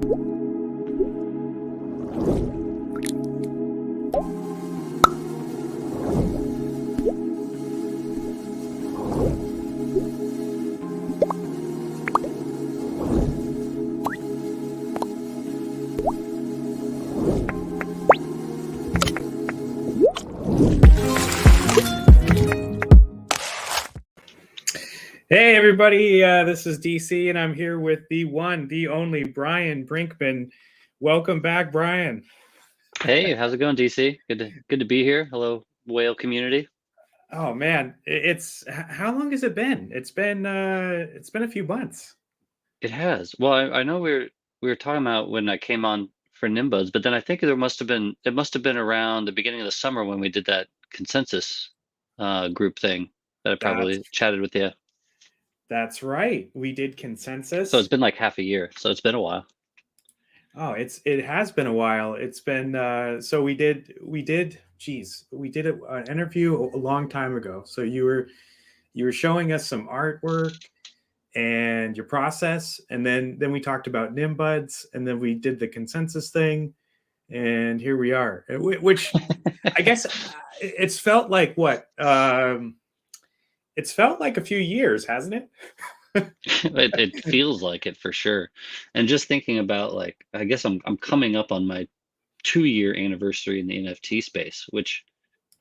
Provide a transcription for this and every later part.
Hey everybody, this is DC and I'm here with the one, the only Bryan Brinkman. Welcome back, Bryan. Hey, how's it going, DC? Good to be here. Hello, whale community. Oh man, it's how long has it been? It's been a few months. It has. Well, I know we were talking about when I came on for Nimbuds, but then I think it must have been around the beginning of the summer when we did that consensus group thing that I probably chatted with you. That's right. We did consensus. So it's been like half a year. So it's been a while. Oh, it has been a while. It's been so we did an interview a long time ago. So you were showing us some artwork and your process, and then we talked about Nimbuds, and then we did the consensus thing, and here we are. Which I guess it's felt like what? It's felt like a few years, hasn't it? It feels like it for sure. And just thinking about like, I guess I'm coming up on my 2-year anniversary in the NFT space, which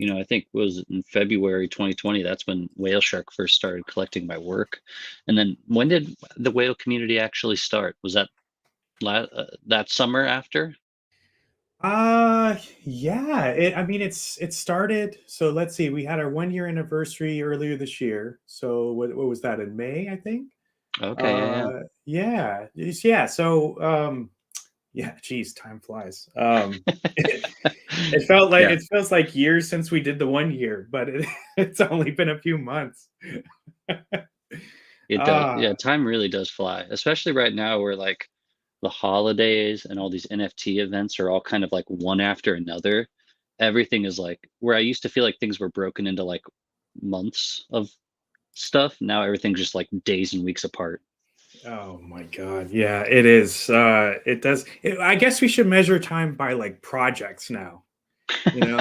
I think was in February 2020. That's when Whale Shark first started collecting my work. And then when did the whale community actually start? Was that that summer after? Yeah. It started. So let's see. We had our 1 year anniversary earlier this year. So what was that, in May, I think? Okay, Yeah. Yeah. So yeah, geez, time flies. It felt like Yeah. it feels like years since we did the 1 year, but it's only been a few months. It does. Yeah, time really does fly, especially right now where like the holidays and all these NFT events are all kind of like one after another. Everything is like where I used to feel like things were broken into like months of stuff. Now everything's just like days and weeks apart. Oh my God. Yeah, it is. It does. I guess we should measure time by like projects now, you know?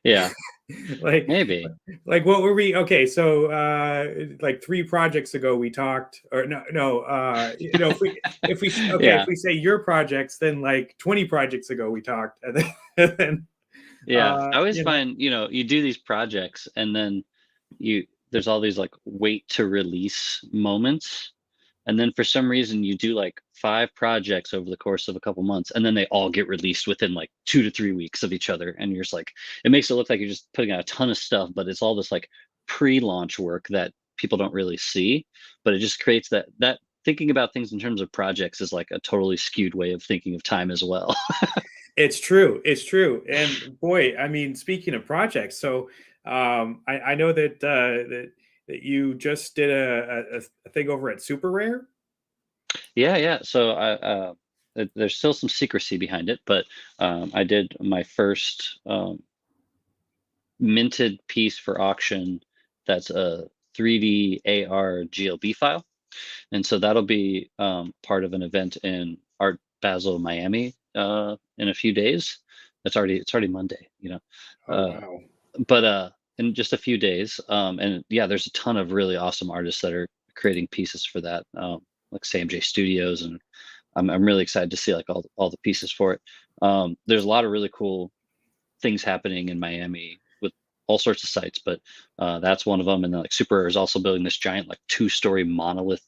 Yeah, like maybe. like what were we? Okay, so like 3 projects ago we talked, or no, Yeah. if we say your projects, then like 20 projects ago we talked, and then Yeah. I always you know. find, you do these projects and then there's all these like wait to release moments. And then for some reason you do like 5 projects over the course of a couple months, and then they all get released within like 2 to 3 weeks of each other. And you're just like, it makes it look like you're just putting out a ton of stuff, but it's all this like pre-launch work that people don't really see. But it just creates that thinking about things in terms of projects is like a totally skewed way of thinking of time as well. It's true. It's true. And boy, I mean, speaking of projects, so I know that you just did a thing over at Super Rare. Yeah, yeah. So there's still some secrecy behind it, but I did my first minted piece for auction that's a 3D AR GLB file. And so that'll be part of an event in Art Basel, Miami in a few days. It's already Monday, Oh uh, wow. but in just a few days. And yeah, there's a ton of really awesome artists that are creating pieces for that, like SamJ Studios, and I'm really excited to see like all the pieces for it. There's a lot of really cool things happening in Miami with all sorts of sites, but that's one of them. And then like Super Rare is also building this giant like 2-story monolith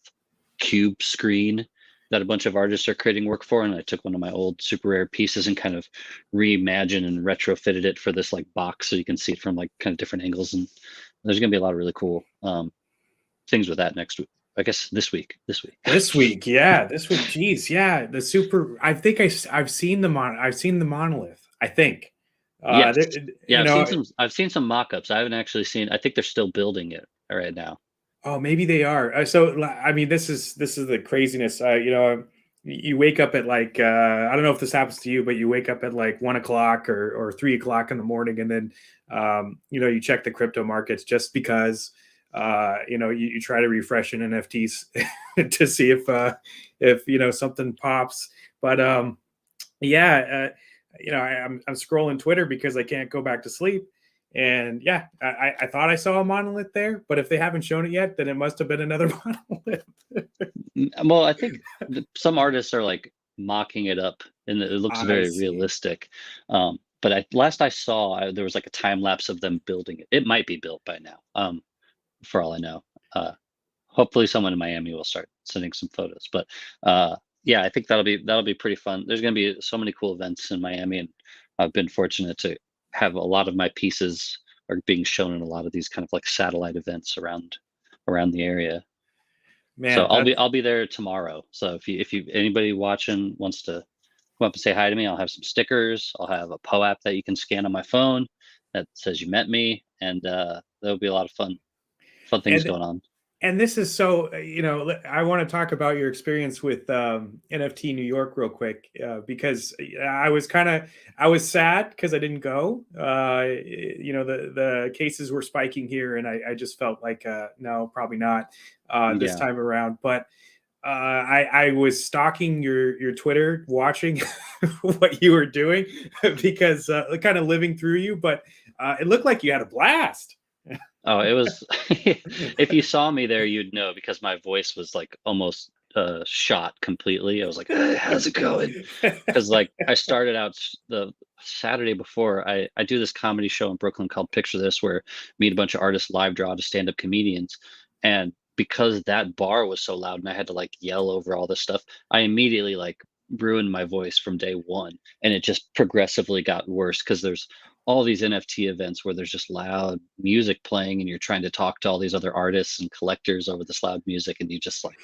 cube screen that a bunch of artists are creating work for. And I took one of my old Super Rare pieces and kind of reimagined and retrofitted it for this like box so you can see it from like kind of different angles. And there's going to be a lot of really cool things with that next week. I guess this week. Yeah, this week. Geez, yeah, the Super. I think I've seen I've seen the monolith. I think. Yes. Yeah, You know. I've seen some mock-ups. I haven't actually seen. I think they're still building it right now. Oh, maybe they are. So, I mean, this is the craziness. You wake up at like I don't know if this happens to you, but you wake up at like 1 o'clock or 3 o'clock in the morning, and then you check the crypto markets just because you try to refresh an NFTs to see if something pops. But I'm scrolling Twitter because I can't go back to sleep. And yeah, I thought I saw a monolith there, but if they haven't shown it yet, then it must have been another monolith. Well, I think some artists are like mocking it up, and it looks very realistic. But last I saw, there was like a time lapse of them building it. It might be built by now, for all I know. Hopefully, someone in Miami will start sending some photos. But yeah, I think that'll be pretty fun. There's going to be so many cool events in Miami, and I've been fortunate to have a lot of my pieces are being shown in a lot of these kind of like satellite events around the area. Man, so I'll be there tomorrow. So if anybody watching wants to come up and say hi to me, I'll have some stickers. I'll have a POAP that you can scan on my phone that says you met me, and there'll be a lot of fun things going on. And this is so, I want to talk about your experience with NFT New York real quick, because I was sad because I didn't go. The cases were spiking here, and I just felt like, no, probably not this time around. But I was stalking your Twitter, watching what you were doing, because kind of living through you. But it looked like you had a blast. Oh, it was, if you saw me there, you'd know, because my voice was like almost shot completely. I was like, hey, how's it going? Because like I started out the Saturday before, I do this comedy show in Brooklyn called Picture This, where meet a bunch of artists, live draw to stand-up comedians. And because that bar was so loud and I had to like yell over all this stuff, I immediately like ruined my voice from day one. And it just progressively got worse, because there's all these NFT events where there's just loud music playing, and you're trying to talk to all these other artists and collectors over this loud music, and you just like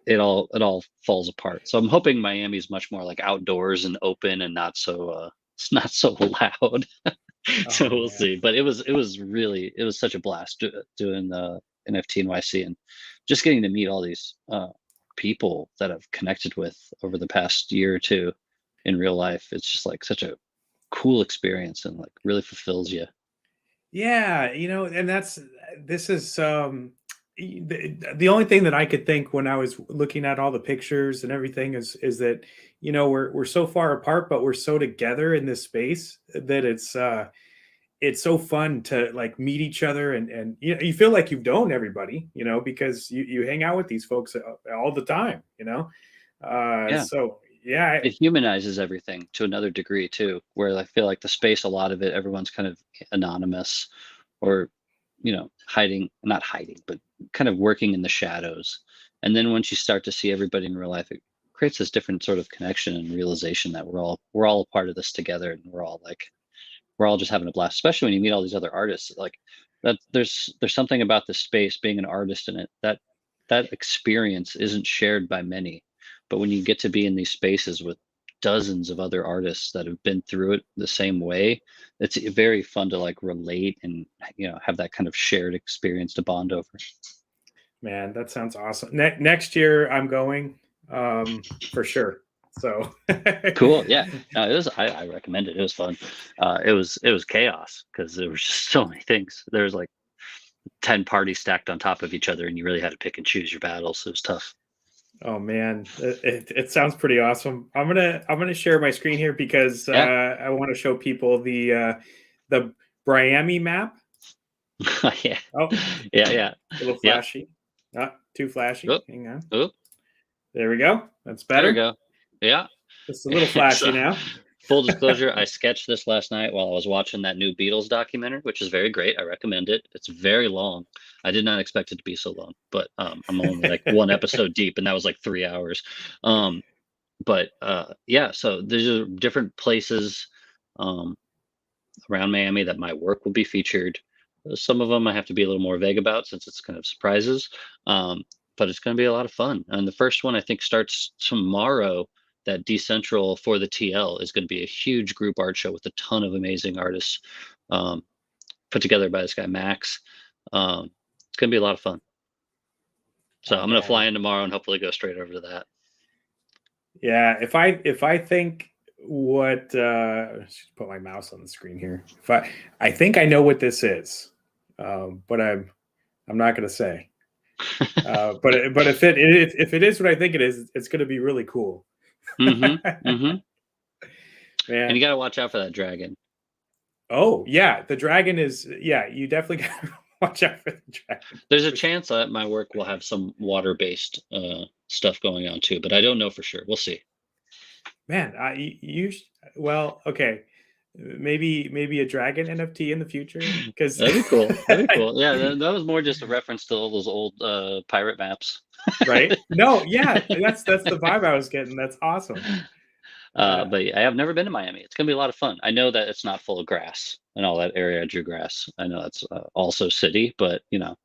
it all falls apart. So I'm hoping Miami's much more like outdoors and open and not so loud. So we'll see. But it was such a blast doing the NFT NYC, and just getting to meet all these people that I've connected with over the past year or two in real life. It's just like such a cool experience, and like really fulfills you. Yeah, and this is the only thing that I could think when I was looking at all the pictures and everything is that we're so far apart, but we're so together in this space that it's so fun to like meet each other, and you feel like you've known everybody, because you hang out with these folks all the time, so yeah, it humanizes everything to another degree too, where I feel like the space, a lot of it, everyone's kind of anonymous, or not hiding, but kind of working in the shadows. And then once you start to see everybody in real life, it creates this different sort of connection and realization that we're all a part of this together, and we're all just having a blast, especially when you meet all these other artists. Like that, there's something about this space, being an artist in it, that experience isn't shared by many. But when you get to be in these spaces with dozens of other artists that have been through it the same way, it's very fun to like relate and have that kind of shared experience to bond over. Man, that sounds awesome. Next year I'm going, for sure. So cool. Yeah, no, it was. I recommend it. It was fun. It was chaos, because there was just so many things. There was like 10 parties stacked on top of each other, and you really had to pick and choose your battles. It was tough. Oh man, it sounds pretty awesome. I'm gonna share my screen here, because I want to show people the Miami map. Yeah. Oh, yeah. A little flashy. Not too flashy. Oop. Hang on. Oop. There we go. That's better. There we go. Yeah. It's a little flashy now. Full disclosure, I sketched this last night while I was watching that new Beatles documentary, which is very great. I recommend it. It's very long. I did not expect it to be so long, but I'm only like one episode deep, and that was like 3 hours. But yeah, so there's different places around Miami that my work will be featured. Some of them I have to be a little more vague about, since it's kind of surprises. But it's going to be a lot of fun. And the first one I think starts tomorrow. That Decentral for the TL is going to be a huge group art show with a ton of amazing artists, put together by this guy Max. It's going to be a lot of fun. So I'm going to fly in tomorrow and hopefully go straight over to that. Yeah, if I think what let's put my mouse on the screen here. I think I know what this is, but I'm I'm not going to say. But if it is what I think it is, it's going to be really cool. Mm-hmm. Mm-hmm. Man. And you got to watch out for that dragon. Oh yeah, the dragon is, yeah, you definitely got to watch out for the dragon. There's a chance that my work will have some water-based stuff going on too, but I don't know for sure. We'll see. Man, well, okay, maybe a dragon NFT in the future, because That'd be cool. That'd be cool. Yeah, that was more just a reference to all those old pirate maps. Right? No, yeah, that's the vibe I was getting. That's awesome. But I have never been to Miami. It's gonna be a lot of fun. I know that it's not full of grass and all that area I drew grass. I know that's also city, but you know,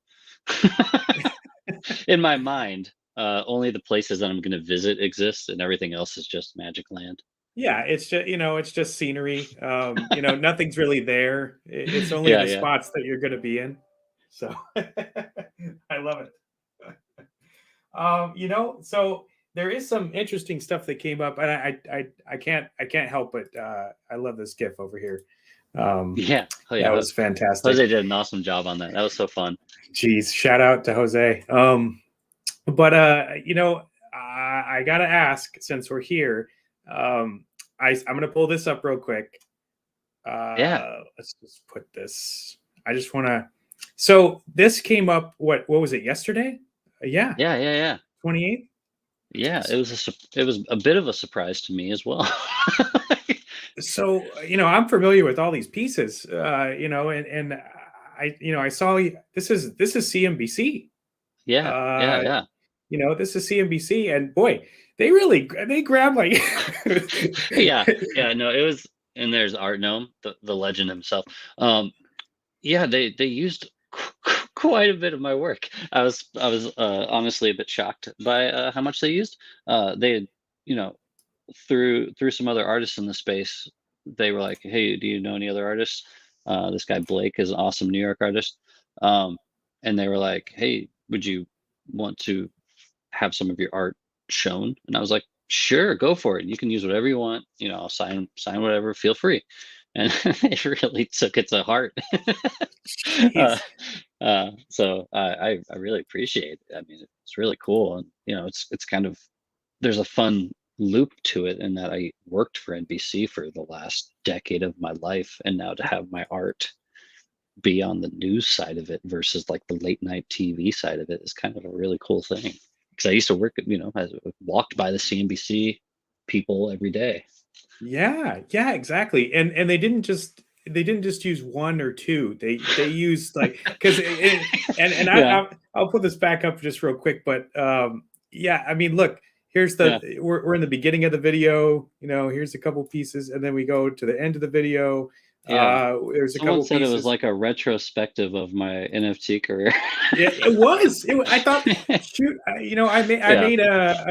in my mind, only the places that I'm gonna visit exist, and everything else is just magic land. Yeah, it's just, it's just scenery. Nothing's really there. It's only Yeah, the yeah. spots that you're going to be in. So I love it. So there is some interesting stuff that came up, and I can't help but I love this GIF over here. Yeah. Oh, yeah. That was fantastic. Jose did an awesome job on that. That was so fun. Jeez, shout out to Jose. But I gotta ask, since we're here, I'm gonna pull this up real quick. Yeah. Let's just put this. I just want to. So this came up. What was it, yesterday? Yeah. 28th. Yeah, it was a bit of a surprise to me as well. So I'm familiar with all these pieces. And I saw this is CNBC. Yeah. This is CNBC, and boy, they grab like. Yeah. No, it was, and there's Art Gnome, the legend himself. Yeah, they used quite a bit of my work. I was honestly a bit shocked by how much they used. They had, through some other artists in the space, they were like, "Hey, do you know any other artists?" This guy Blake is an awesome New York artist, and they were like, "Hey, would you want to have some of your art shown?" And I was like, "Sure, go for it. You can use whatever you want. I'll sign whatever. Feel free." And it really took it to heart. So I really appreciate it. I mean, it's really cool, and it's kind of, there's a fun loop to it in that I worked for NBC for the last decade of my life, and now to have my art be on the news side of it versus like the late night TV side of it is kind of a really cool thing. Because I used to work, I walked by the CNBC people every day. Yeah, exactly. And they didn't just use one or two. They used like, because Yeah. I'll put this back up just real quick, but yeah, I mean, look, here's we're in the beginning of the video. Here's a couple pieces, and then we go to the end of the video. Yeah. There's a Someone couple said pieces. it was like a retrospective of my NFT career. It was. I thought, shoot, I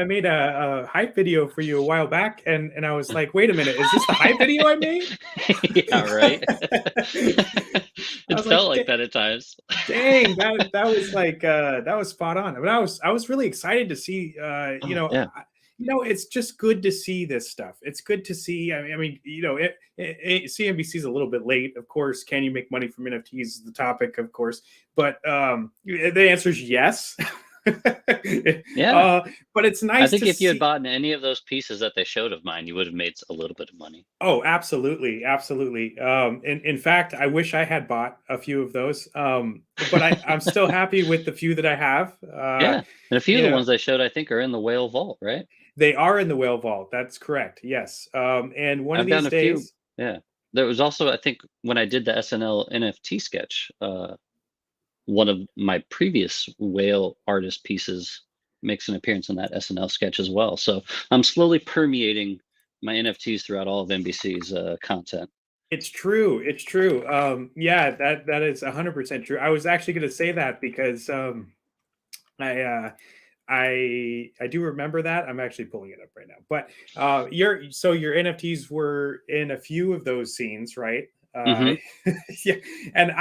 made a hype video for you a while back, and I was like, wait a minute, is this the hype video I made? Yeah, right. It felt like that at times. Dang, that was like that was spot on. I mean, I was really excited to see. Yeah. It's just good to see this stuff. It's good to see. I mean, CNBC is a little bit late, of course. Can you make money from NFTs is the topic, of course. But the answer is yes. Yeah. But it's nice. I think if you had bought any of those pieces that they showed of mine, you would have made a little bit of money. Oh, absolutely. In fact, I wish I had bought a few of those. But I'm still happy with the few that I have. Yeah, and a few of the ones they showed, I think, are in the Whale Vault, right? They are in the Whale Vault. That's correct. Yes. And one of these days. Yeah. There was also, I think, when I did the SNL NFT sketch, one of my previous whale artist pieces makes an appearance in that SNL sketch as well. So I'm slowly permeating my NFTs throughout all of NBC's content. It's true. Yeah, that is 100% true. I was actually going to say that because I do remember that. I'm actually pulling it up right now. But your NFTs were in a few of those scenes, right? Yeah, and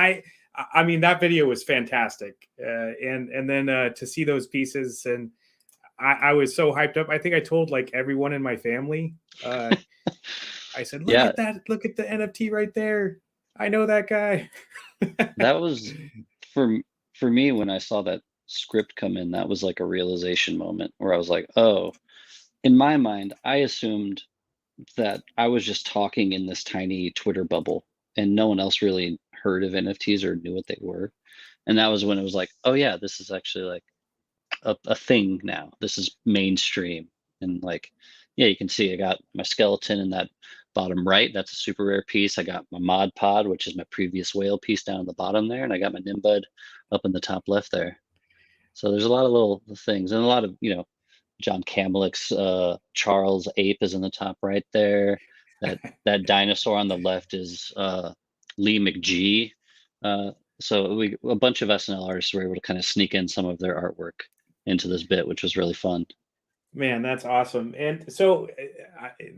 I mean, that video was fantastic. And then to see those pieces, and I was so hyped up. I think I told like everyone in my family. I said, "Look at that! Look at the NFT right there. I know that guy." That was for for me, when I saw that script come in, that was like a realization moment where I was like, oh, in my mind, I assumed that I was just talking in this tiny Twitter bubble and no one else really heard of NFTs or knew what they were. And that was when it was like, oh yeah, this is actually like a thing now. This is mainstream. And like, yeah, you can see I got my skeleton in that bottom right. That's a super rare piece. I got my Mod Pod, which is my previous whale piece down at the bottom there. And I got my Nimbud up in the top left there. So there's a lot of little things and a lot of, John Kamlick's Charles Ape is in the top right there. That dinosaur on the left is Lee McGee. So a bunch of SNL artists were able to kind of sneak in some of their artwork into this bit, which was really fun. Man, that's awesome. And so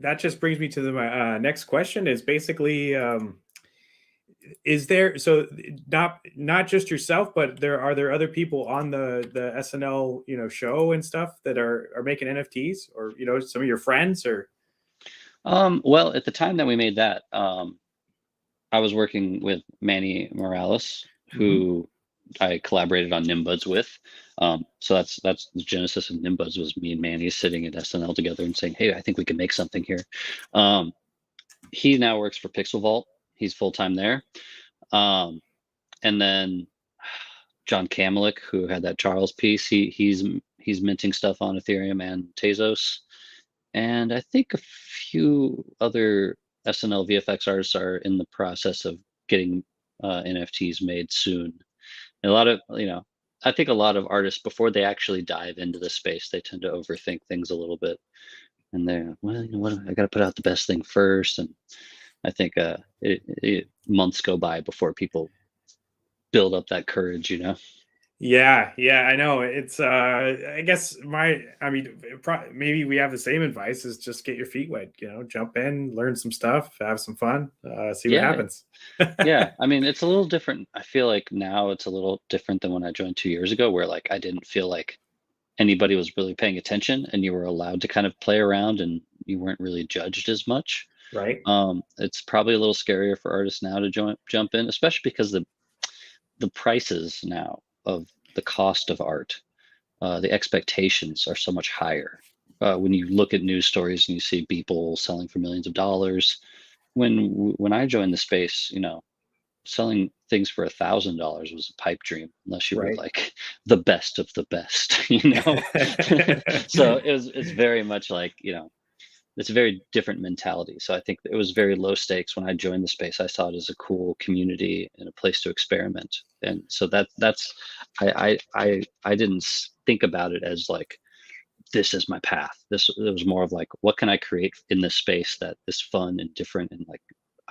that just brings me to my next question is basically, is there, so not just yourself, but are there other people on the SNL, show and stuff that are making NFTs, or, some of your friends, or? Well, at the time that we made that, I was working with Manny Morales, who I collaborated on Nimbuds with. So that's the genesis of Nimbuds, was me and Manny sitting at SNL together and saying, hey, I think we can make something here. He now works for Pixel Vault. He's full-time there. And then John Kamlick, who had that Charles piece, he's minting stuff on Ethereum and Tezos. And I think a few other SNL VFX artists are in the process of getting NFTs made soon. And a lot of, I think a lot of artists, before they actually dive into the space, they tend to overthink things a little bit. And they're, well, you know what, I got to put out the best thing first. And I think months go by before people build up that courage, Yeah, I know. It's I guess maybe we have the same advice, is just get your feet wet, jump in, learn some stuff, have some fun, see what happens. Yeah. I mean, it's a little different. I feel like now it's a little different than when I joined 2 years ago, where like I didn't feel like anybody was really paying attention and you were allowed to kind of play around and you weren't really judged as much. Right. It's probably a little scarier for artists now to jump in, especially because the prices now of the cost of art, the expectations are so much higher. When you look at news stories and you see people selling for millions of dollars, when I joined the space, selling things for $1,000 was a pipe dream, unless you were like the best of the best, So it's very much like, it's a very different mentality. So I think it was very low stakes when I joined the space. I saw it as a cool community and a place to experiment. And so I didn't think about it as like, this is my path. It was more of like, what can I create in this space that is fun and different and like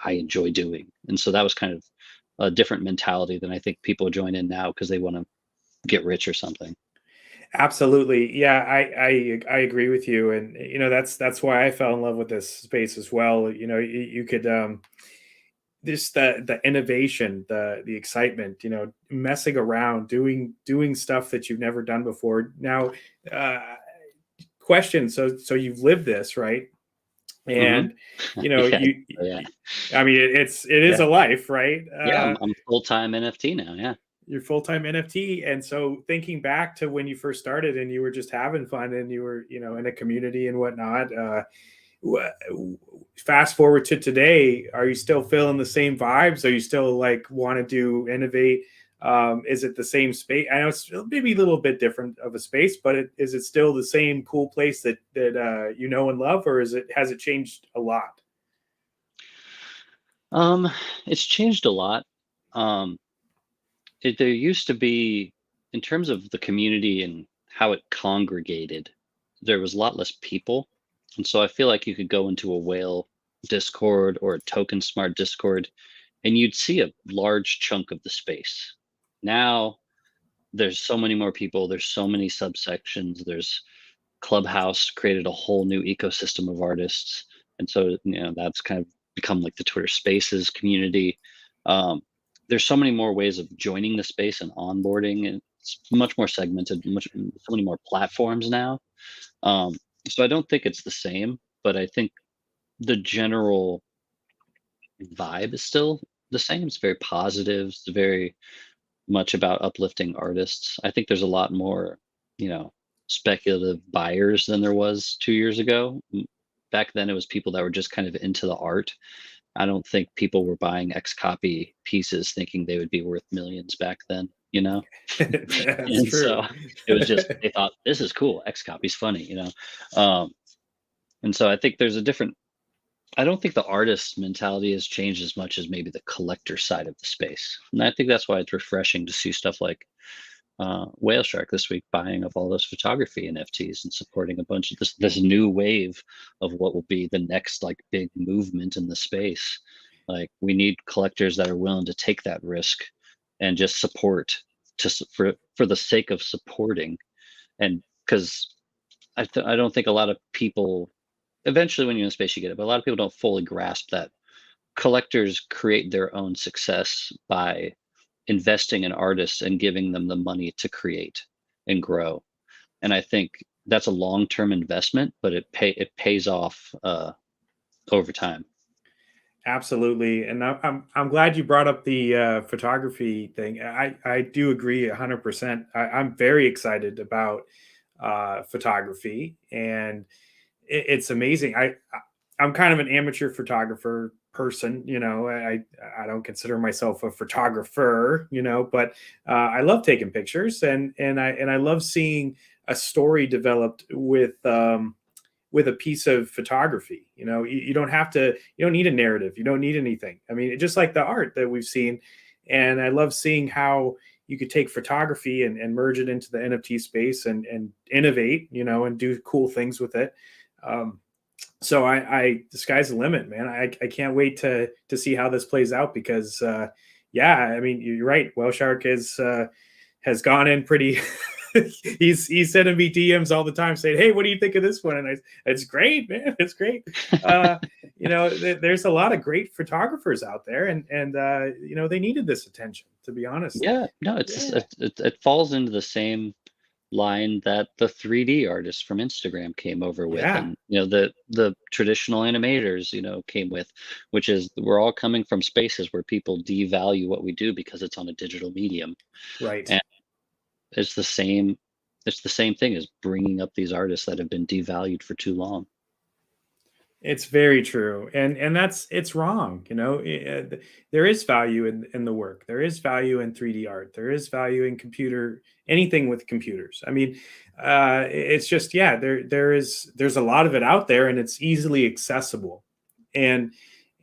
I enjoy doing? And so that was kind of a different mentality than I think people join in now because they want to get rich or something. Absolutely. Yeah, I agree with you. And that's why I fell in love with this space as well. You could this the innovation, the excitement, messing around, doing stuff that you've never done before. Now, question, so you've lived this, right? And I mean, it is a life, right? I'm full-time NFT now. Yeah. You're full-time NFT. And so thinking back to when you first started and you were just having fun and you were, in a community and whatnot, fast forward to today, are you still feeling the same vibes? Are you still like want to innovate? Is it the same space? I know it's maybe a little bit different of a space, but is it still the same cool place that and love, or has it changed a lot? It's changed a lot. There used to be, in terms of the community and how it congregated, there was a lot less people. And so I feel like you could go into a whale Discord or a Token Smart Discord and you'd see a large chunk of the space. Now there's so many more people, there's so many subsections, there's Clubhouse created a whole new ecosystem of artists. And so, that's kind of become like the Twitter Spaces community. There's so many more ways of joining the space and onboarding, and it's much more segmented, so many more platforms now. So I don't think it's the same, but I think the general vibe is still the same. It's very positive. It's very much about uplifting artists. I think there's a lot more, speculative buyers than there was 2 years ago. Back then, it was people that were just kind of into the art. I don't think people were buying X copy pieces thinking they would be worth millions back then, That's and true. so it was just, they thought, this is cool, X copy's funny, and so I think there's a different, I don't think the artist mentality has changed as much as maybe the collector side of the space. And I think that's why it's refreshing to see stuff like Whale Shark this week buying of all those photography NFTs and supporting a bunch of this new wave of what will be the next like big movement in the space. Like, we need collectors that are willing to take that risk and just support for the sake of supporting. And because I don't think a lot of people, eventually when you're in the space you get it, but a lot of people don't fully grasp that collectors create their own success by investing in artists and giving them the money to create and grow. And I think that's a long-term investment, but it pays off over time. Absolutely. And I'm glad you brought up the photography thing. I do agree 100%. I'm very excited about photography, and it's amazing. I'm kind of an amateur photographer person, I don't consider myself a photographer, but I love taking pictures, and I love seeing a story developed with a piece of photography. You don't need a narrative. You don't need anything. I mean, just like the art that we've seen. And I love seeing how you could take photography and merge it into the NFT space and innovate, and do cool things with it. So the sky's the limit, man. I can't wait to see how this plays out, because I mean, you're right. Whale Shark has gone in pretty he's sending me DMs all the time saying, "Hey, what do you think of this one?" And it's great, man. It's great. There's a lot of great photographers out there, and they needed this attention, to be honest. Yeah, no, it falls into the same line that the 3D artists from Instagram came over with, Yeah. and the traditional animators came with, which is, we're all coming from spaces where people devalue what we do because it's on a digital medium. Right. And it's the same thing as bringing up these artists that have been devalued for too long. It's very true, and it's wrong. There is value in the work. There is value in 3D art. There is value in anything with computers. I mean, it's just, there's a lot of it out there, and it's easily accessible. And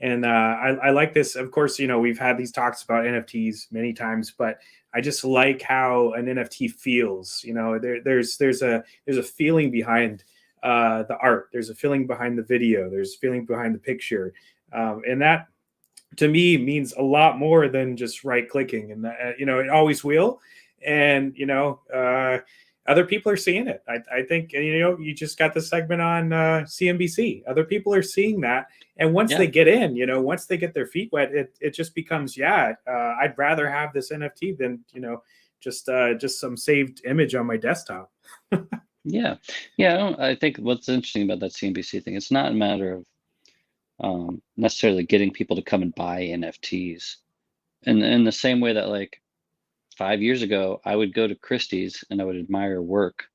I like this. Of course, we've had these talks about NFTs many times, but I just like how an NFT feels. There's a feeling behind the art. There's a feeling behind the video. There's a feeling behind the picture, and that, to me, means a lot more than just right clicking. And it always will. And other people are seeing it. I think you just got the segment on CNBC. Other people are seeing that, and once they get in, once they get their feet wet, it just becomes I'd rather have this NFT than just some saved image on my desktop. Yeah. I think what's interesting about that CNBC thing, it's not a matter of necessarily getting people to come and buy NFTs. And in the same way that, like, 5 years ago, I would go to Christie's and I would admire work,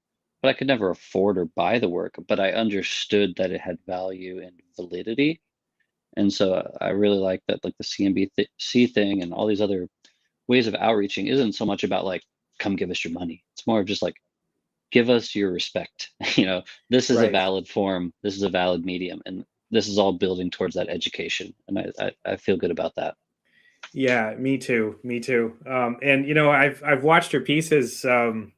but I could never afford or buy the work, but I understood that it had value and validity. And so I really like that, like the CNBC thing and all these other ways of outreaching isn't so much about like, come give us your money. It's more of just like, give us your respect. This is a valid form. This is a valid medium. And this is all building towards that education. And I feel good about that. Yeah, me too. And I've watched your pieces, over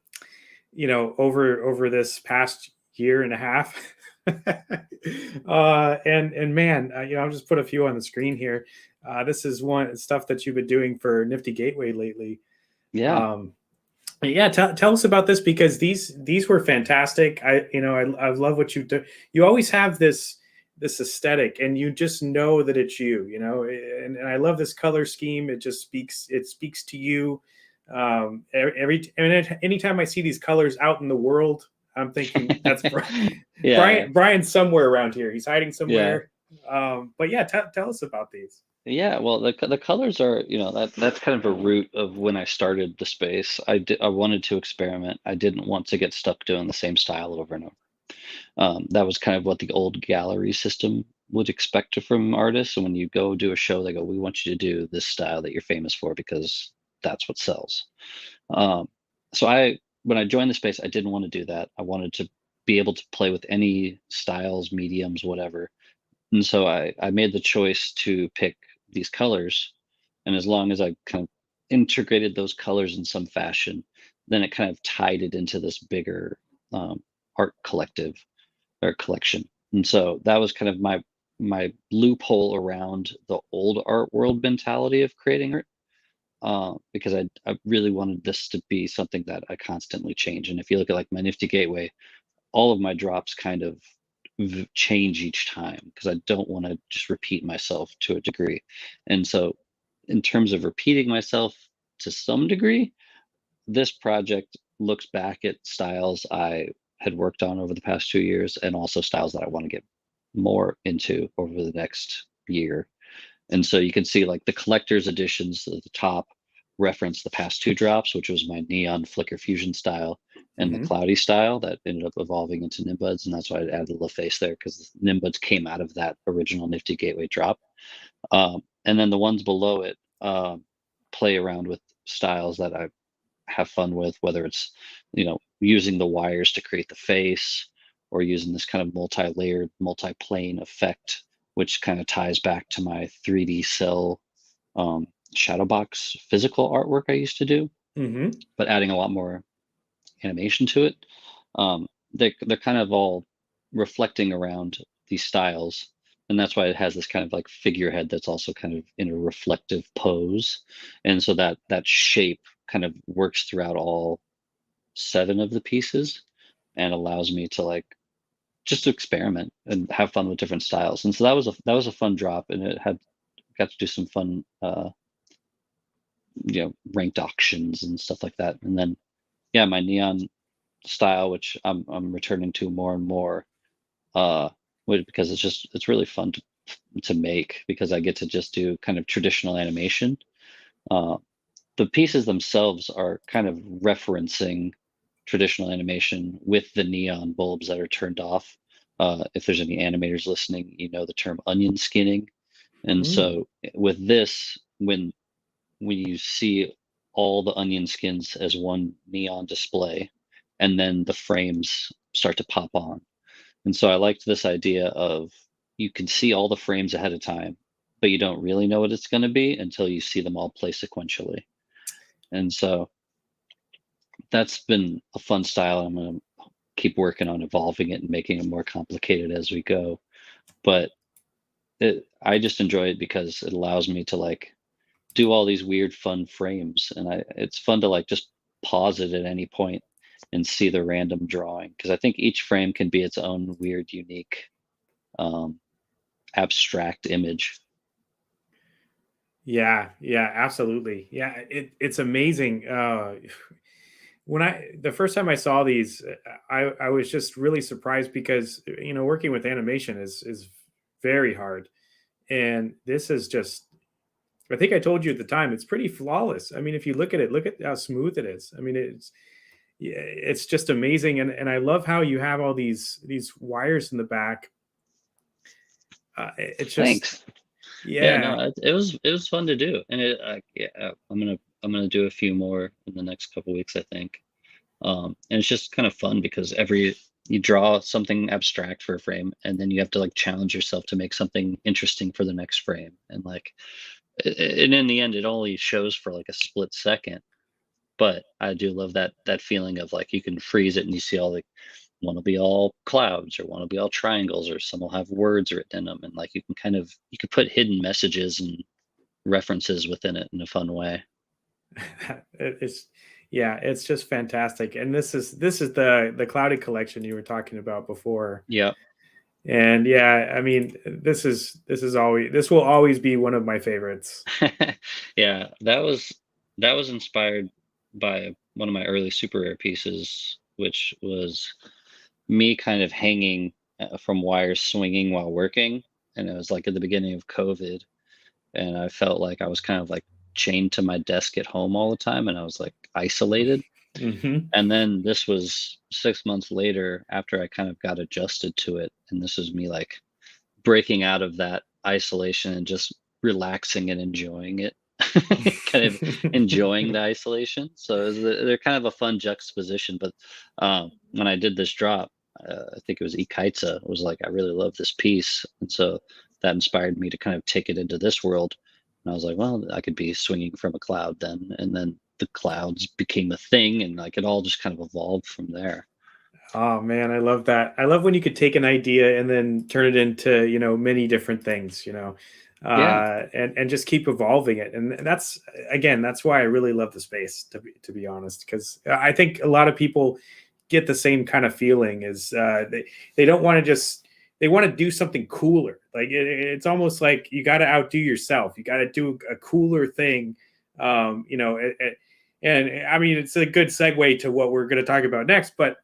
this past year and a half. And man, I'll just put a few on the screen here. This is one stuff that you've been doing for Nifty Gateway lately. Yeah. Tell us about this, because these were fantastic. I love what you do. You always have this aesthetic, and you just know that it's you, and I love this color scheme. It speaks to you. Anytime I see these colors out in the world, I'm thinking that's Brian. Brian's somewhere around here. He's hiding somewhere. But tell us about these. Yeah, well, the colors are, that's kind of a root of when I started the space. I wanted to experiment. I didn't want to get stuck doing the same style over and over. That was kind of what the old gallery system would expect from artists. And when you go do a show, they go, "We want you to do this style that you're famous for because that's what sells." Um, so when I joined the space, I didn't want to do that. I wanted to be able to play with any styles, mediums, whatever. And so I made the choice to pick these colors. And as long as I kind of integrated those colors in some fashion, then it kind of tied it into this bigger art collective or collection. And so that was kind of my loophole around the old art world mentality of creating art, because I really wanted this to be something that I constantly change. And if you look at like my Nifty Gateway, all of my drops kind of change each time because I don't want to just repeat myself to a degree. And so in terms of repeating myself to some degree, this project looks back at styles I had worked on over the past 2 years and also styles that I want to get more into over the next year. And so you can see like the collector's editions at the top reference the past two drops, which was my neon flicker fusion style and the Hmm. cloudy style that ended up evolving into Nimbuds. And that's why I added a little face there because Nimbuds came out of that original Nifty Gateway drop. And then the ones below it play around with styles that I have fun with, whether it's, using the wires to create the face or using this kind of multi-layered, multi-plane effect, which kind of ties back to my 3D cell shadow box physical artwork I used to do, Hmm. but adding a lot more animation to it. They're kind of all reflecting around these styles, and that's why it has this kind of like figurehead that's also kind of in a reflective pose, and so that shape kind of works throughout all 7 of the pieces and allows me to like just experiment and have fun with different styles. And so that was a fun drop, and it had got to do some fun ranked auctions and stuff like that. And then yeah, my neon style, which I'm returning to more and more, uh, because it's really fun to make because I get to just do kind of traditional animation. Uh, the pieces themselves are kind of referencing traditional animation with the neon bulbs that are turned off. If there's any animators listening, you know the term onion skinning. And Mm. so with this, when you see all the onion skins as one neon display, and then the frames start to pop on. And so I liked this idea of you can see all the frames ahead of time, but you don't really know what it's going to be until you see them all play sequentially. And so that's been a fun style. I'm going to keep working on evolving it and making it more complicated as we go. But I just enjoy it because it allows me to like do all these weird fun frames, and it's fun to like just pause it at any point and see the random drawing because I think each frame can be its own weird, unique, um, abstract image. Yeah, yeah, absolutely. Yeah, it's amazing. When the first time I saw these, I was just really surprised because working with animation is very hard, and this is just. I think I told you at the time it's pretty flawless. I mean, if you look at it, look at how smooth it is. I mean, yeah, it's just amazing, and I love how you have all these wires in the back. It's just Thanks. Yeah, yeah. no, it was fun to do, and yeah, I'm gonna do a few more in the next couple weeks, I think. And it's just kind of fun because you draw something abstract for a frame, and then you have to like challenge yourself to make something interesting for the next frame, and like, and in the end, it only shows for like a split second. But I do love that feeling of like you can freeze it and you see all like one will be all clouds or one will be all triangles or some will have words written in them, and like you can put hidden messages and references within it in a fun way. It's yeah, it's just fantastic. And this is the clouded collection you were talking about before. Yeah. And yeah, I mean, this will always be one of my favorites. Yeah, that was inspired by one of my early super rare pieces, which was me kind of hanging from wires swinging while working, and it was like at the beginning of COVID, and I felt like I was kind of like chained to my desk at home all the time, and I was like isolated. Mm-hmm. And then this was 6 months later after I kind of got adjusted to it, and this was me like breaking out of that isolation and just relaxing and enjoying it. Kind of enjoying the isolation. So they're kind of a fun juxtaposition. But when I did this drop, I think it was Ikaitsa, was like, I really love this piece. And so that inspired me to kind of take it into this world. And I was like, well, I could be swinging from a cloud then. And then the clouds became a thing, and like it all just kind of evolved from there. Oh man, I love that. I love when you could take an idea and then turn it into, many different things, Yeah. and just keep evolving it. And that's, again, that's why I really love the space, to be honest, because I think a lot of people get the same kind of feeling is they don't want to just, they want to do something cooler. Like it's almost like you got to outdo yourself. You got to do a cooler thing. And I mean, it's a good segue to what we're going to talk about next, but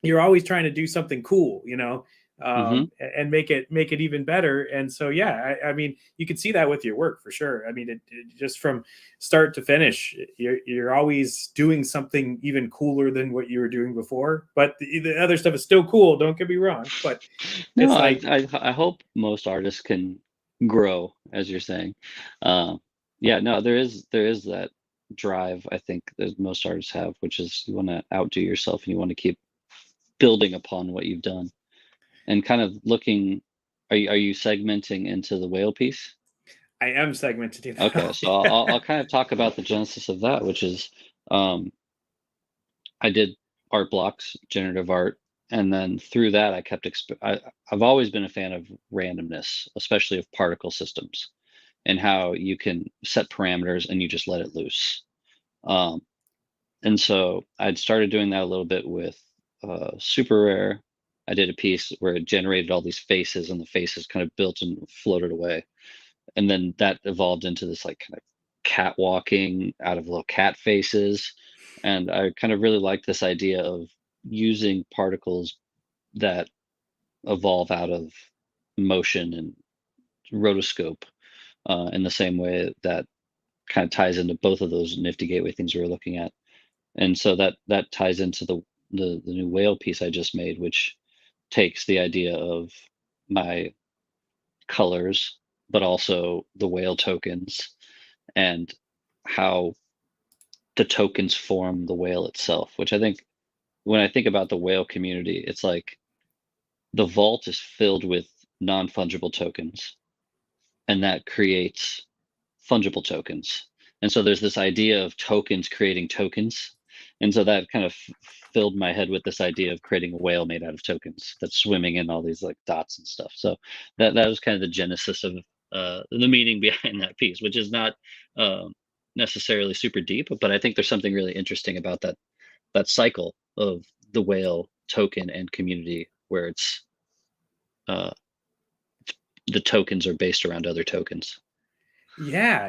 you're always trying to do something cool, Hmm. and make it even better. And so, yeah, I mean, you can see that with your work for sure. I mean, it just from start to finish, you're always doing something even cooler than what you were doing before. But the other stuff is still cool. Don't get me wrong, but No, it's I, like, I hope most artists can grow, as you're saying. Um, yeah, no, there is that drive I think that most artists have, which is you want to outdo yourself and you want to keep building upon what you've done and kind of looking. Are you segmenting into the whale piece? I am segmented Okay, now. so I'll kind of talk about the genesis of that, which is um, I did art blocks, generative art, and then through that I kept I've always been a fan of randomness, especially of particle systems, and how you can set parameters and you just let it loose. Um, and so I'd started doing that a little bit with Super Rare. I did a piece where it generated all these faces, and the faces kind of built and floated away. And then that evolved into this like kind of catwalking out of little cat faces. And I kind of really like this idea of using particles that evolve out of motion and rotoscope in the same way that kind of ties into both of those nifty gateway things we were looking at. And so that ties into the new whale piece I just made, which takes the idea of my colors, but also the whale tokens and how the tokens form the whale itself, which I think when I think about the whale community, it's like the vault is filled with non-fungible tokens, and that creates fungible tokens. And so there's this idea of tokens creating tokens. And so that kind of filled my head with this idea of creating a whale made out of tokens that's swimming in all these like dots and stuff. So that was kind of the genesis of the meaning behind that piece, which is not um, necessarily super deep, but I think there's something really interesting about that cycle of the whale token and community, where it's uh, the tokens are based around other tokens. Yeah.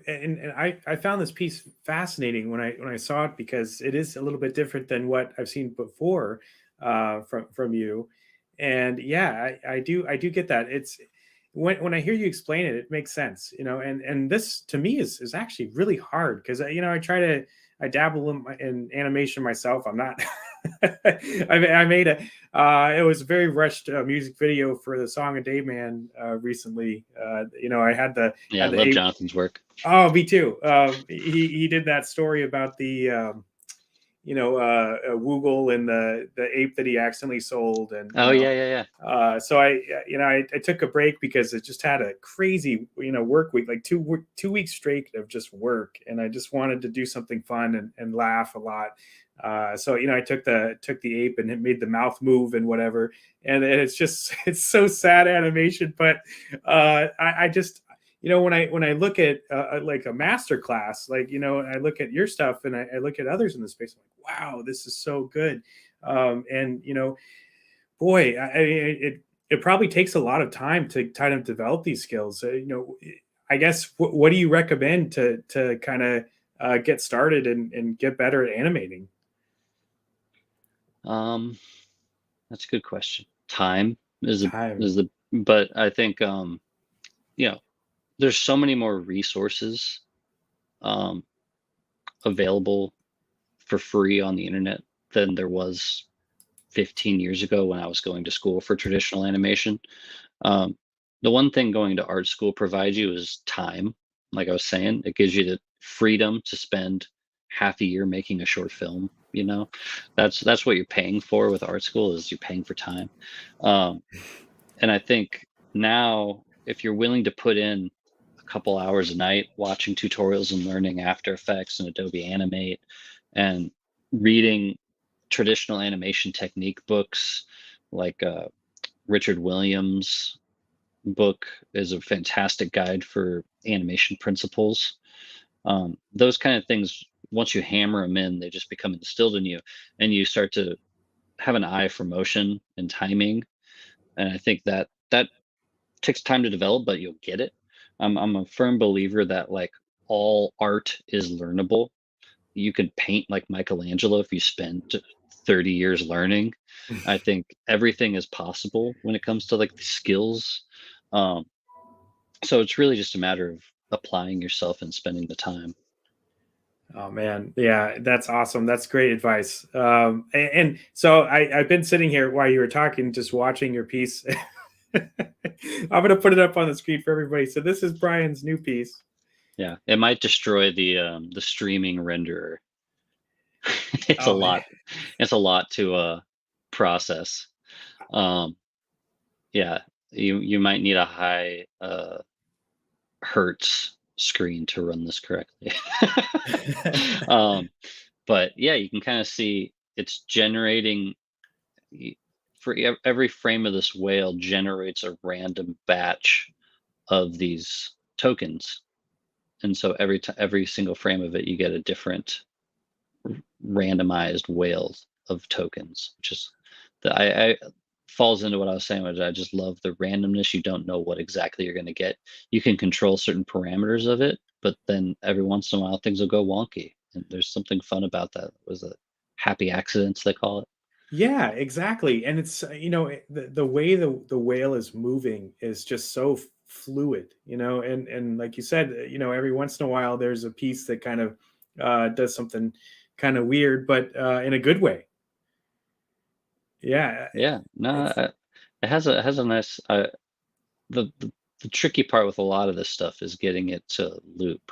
And I found this piece fascinating when I saw it, because it is a little bit different than what I've seen before from you. And yeah, I do get that. It's when I hear you explain it, it makes sense, and this to me is actually really hard, because I dabble in animation myself. I'm not. I made it was a very rushed music video for the Song of Dayman recently. I had the Yeah, I had the love ape. Jonathan's work. Oh, me too. He did that story about the Woogle and the ape that he accidentally sold, and Oh yeah, yeah, yeah. so I took a break because it just had a crazy work week, like 2 weeks straight of just work, and I just wanted to do something fun and laugh a lot. So I took the ape and it made the mouth move and whatever, and it's just it's so sad animation, but I just when I look at like a master class, like I look at your stuff and I look at others in the space, I'm like, wow, this is so good. And boy, it probably takes a lot of time to kind of develop these skills. I guess what do you recommend to kind of get started and get better at animating? Um, that's a good question. Time is Time. but I think you know there's so many more resources um, available for free on the internet than there was 15 years ago when I was going to school for traditional animation. Um, the one thing going to art school provides you is time. Like I was saying, it gives you the freedom to spend half a year making a short film. You know, that's what you're paying for with art school, is you're paying for time. Um, and I think now, if you're willing to put in a couple hours a night watching tutorials and learning After Effects and Adobe Animate and reading traditional animation technique books, like Richard Williams' book is a fantastic guide for animation principles. Those kind of things, once you hammer them in, they just become instilled in you, and you start to have an eye for motion and timing. And I think that takes time to develop, but you'll get it. I'm a firm believer that like all art is learnable. You can paint like Michelangelo if you spend 30 years learning. I think everything is possible when it comes to like the skills. Um, so it's really just a matter of applying yourself and spending the time. Oh man, yeah, that's awesome. That's great advice. And so I've been sitting here while you were talking, just watching your piece. I'm gonna put it up on the screen for everybody. So this is Bryan's new piece. Yeah, it might destroy the streaming renderer. It's a Oh, lot. It's a lot to process. Um, yeah, you might need a high hertz screen to run this correctly. um, but yeah, you can kind of see it's generating for every frame of this whale generates a random batch of these tokens, and so every single frame of it, you get a different randomized whale of tokens, which is I falls into what I was saying, which I just love the randomness. You don't know what exactly you're going to get. You can control certain parameters of it, but then every once in a while things will go wonky, and there's something fun about that. Was it happy accidents they call it? yeah, exactly. And it's the way the whale is moving is just so fluid, and like you said, every once in a while there's a piece that kind of does something kind of weird, but in a good way. Yeah, Yeah, no, it's it has a nice. The tricky part with a lot of this stuff is getting it to loop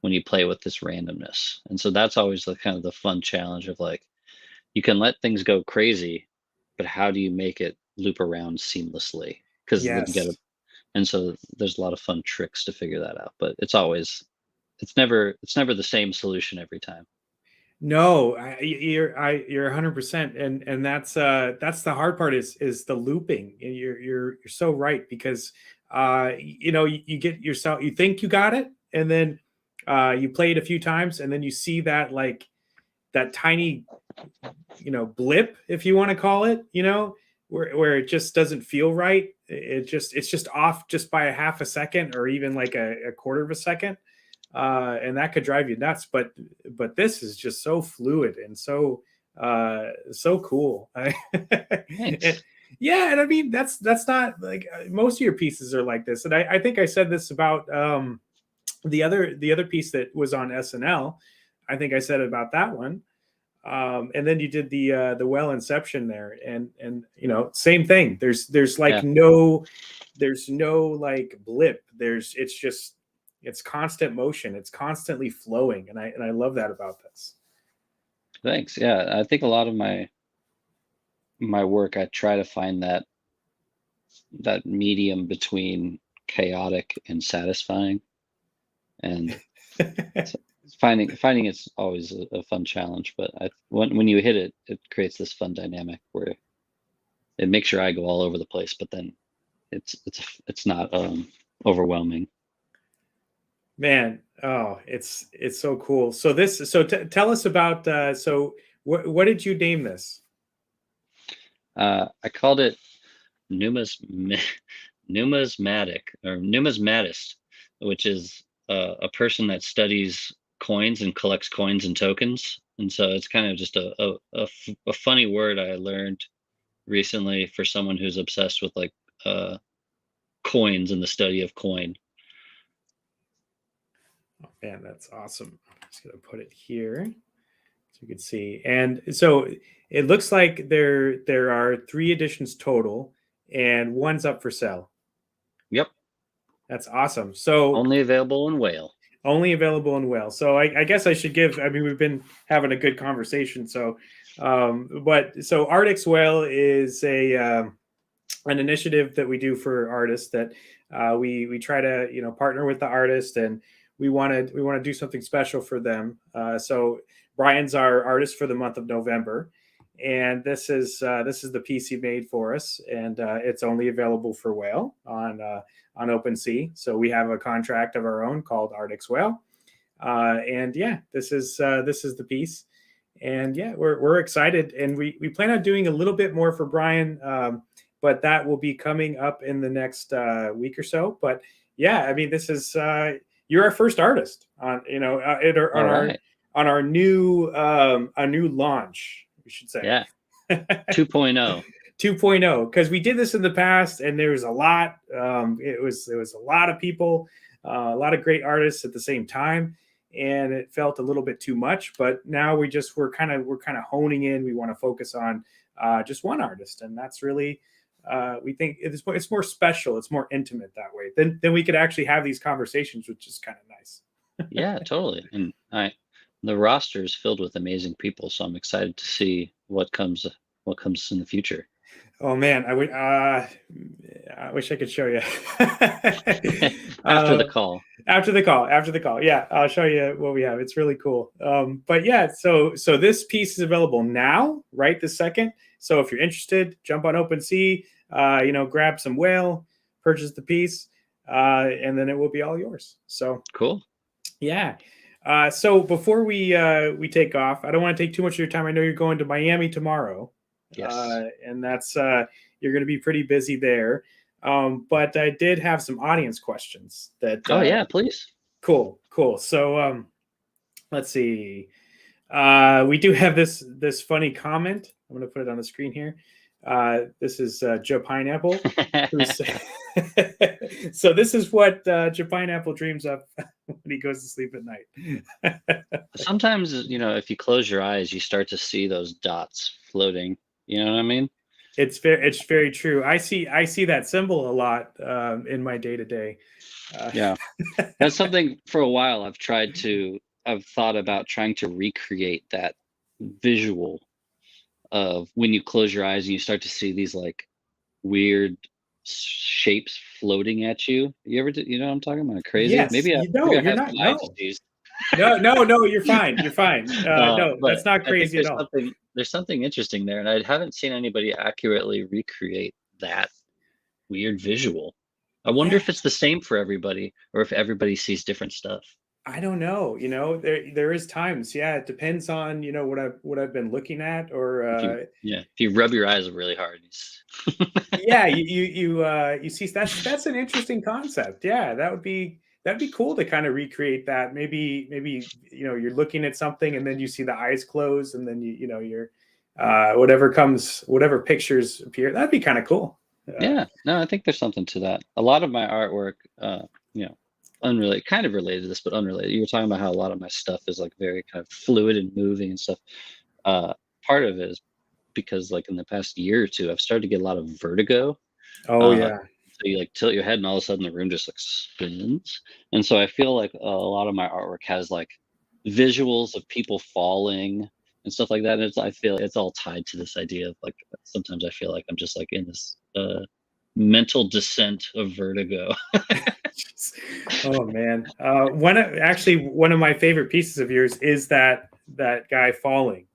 when you play with this randomness, and so that's always the kind of the fun challenge of like you can let things go crazy, but how do you make it loop around seamlessly? Because then you get a, yes. and so there's a lot of fun tricks to figure that out, but it's never the same solution every time. No, you're 100%, and that's the hard part is the looping. And you're so right, because you get yourself, you think you got it, and then you play it a few times, and then you see that, like, that tiny blip, if you want to call it, where it just doesn't feel right. It's just off just by a half a second, or even like a quarter of a second, and that could drive you nuts. But this is just so fluid and so cool. Thanks. Yeah, and I mean that's not like most of your pieces are like this, and I think I said this about the other piece that was on SNL. I think I said about that one. And then you did the well inception there, and same thing. There's like Yeah, no like blip. It's constant motion. It's constantly flowing, and I love that about this. thanks. Yeah, I think a lot of my work, I try to find that medium between chaotic and satisfying, and so finding it's always a fun challenge. But when you hit it, it creates this fun dynamic where it makes your eye go all over the place, but then it's not overwhelming. Man, oh, it's so cool. Tell us about what did you name this? I called it numis numismatic or numismatist, which is a person that studies coins and collects coins and tokens. And so it's kind of just a funny word I learned recently for someone who's obsessed with like coins and the study of coin. Man, that's awesome. I'm just gonna put it here so you can see. And so it looks like there are 3 editions total, and one's up for sale. Yep. That's awesome. So Only available in Whale. only available in Whale. So I guess I should give. I mean, we've been having a good conversation. So, but so Artix Whale is an initiative that we do for artists that we try to partner with the artist, and we want to do something special for them. So Bryan's our artist for the month of November, and this is the piece he made for us, and it's only available for Whale on OpenSea. So we have a contract of our own called Artix Whale, and yeah, this is the piece. And yeah, we're excited, and we plan on doing a little bit more for Bryan, but that will be coming up in the next week or so. But yeah, I mean, this is you're our first artist on on our new launch, we should say. Yeah. 2.0. 2.0, because we did this in the past, and there was a lot. It was a lot of people, a lot of great artists at the same time, and it felt a little bit too much. But now we're kind of honing in. We want to focus on just one artist, and that's really we think it's more special. It's more intimate that way. Then we could actually have these conversations, which is kind of nice. Yeah, totally. And the roster is filled with amazing people, so I'm excited to see what comes in the future. Oh man, I wish I could show you. After the call. After the call. Yeah, I'll show you what we have. It's really cool. But yeah, so this piece is available now, right this second. So if you're interested, jump on OpenSea, grab some Whale, purchase the piece, and then it will be all yours. So cool. Yeah. So before we take off, I don't want to take too much of your time. I know you're going to Miami tomorrow. Yes. And that's you're going to be pretty busy there. But I did have some audience questions that. Oh yeah, please. Cool. So let's see. We do have this funny comment. I'm going to put it on the screen here. This is Joe Pineapple. So this is what Joe Pineapple dreams of when he goes to sleep at night. Sometimes, if you close your eyes, you start to see those dots floating. You know what I mean? It's very true. I see that symbol a lot in my day to day. Yeah, that's something for a while I've thought about trying to recreate that visual of when you close your eyes and you start to see these like weird shapes floating at you. You ever you know what I'm talking about? Crazy? Yes. Maybe you're not. No, you're fine. You're fine. No, that's not crazy at all. There's something interesting there, and I haven't seen anybody accurately recreate that weird visual. I wonder if it's the same for everybody, or if everybody sees different stuff. I don't know. There is times. Yeah, it depends on what I've been looking at, or if you rub your eyes really hard. Yeah, you see that's an interesting concept. Yeah, that'd be cool to kind of recreate that. Maybe you're looking at something and then you see the eyes close, and then you're whatever pictures appear. That'd be kind of cool. Yeah, no, I think there's something to that. A lot of my artwork, unrelated, kind of related to this, but unrelated. You were talking about how a lot of my stuff is like very kind of fluid and moving and stuff. Part of it is because like in the past year or two, I've started to get a lot of vertigo. Oh yeah. So you like tilt your head and all of a sudden the room just like spins. And so I feel like a lot of my artwork has like visuals of people falling and stuff like that. And I feel it's all tied to this idea of like, sometimes I feel like I'm just like in this mental descent of vertigo. Oh man. One of my favorite pieces of yours is that guy falling.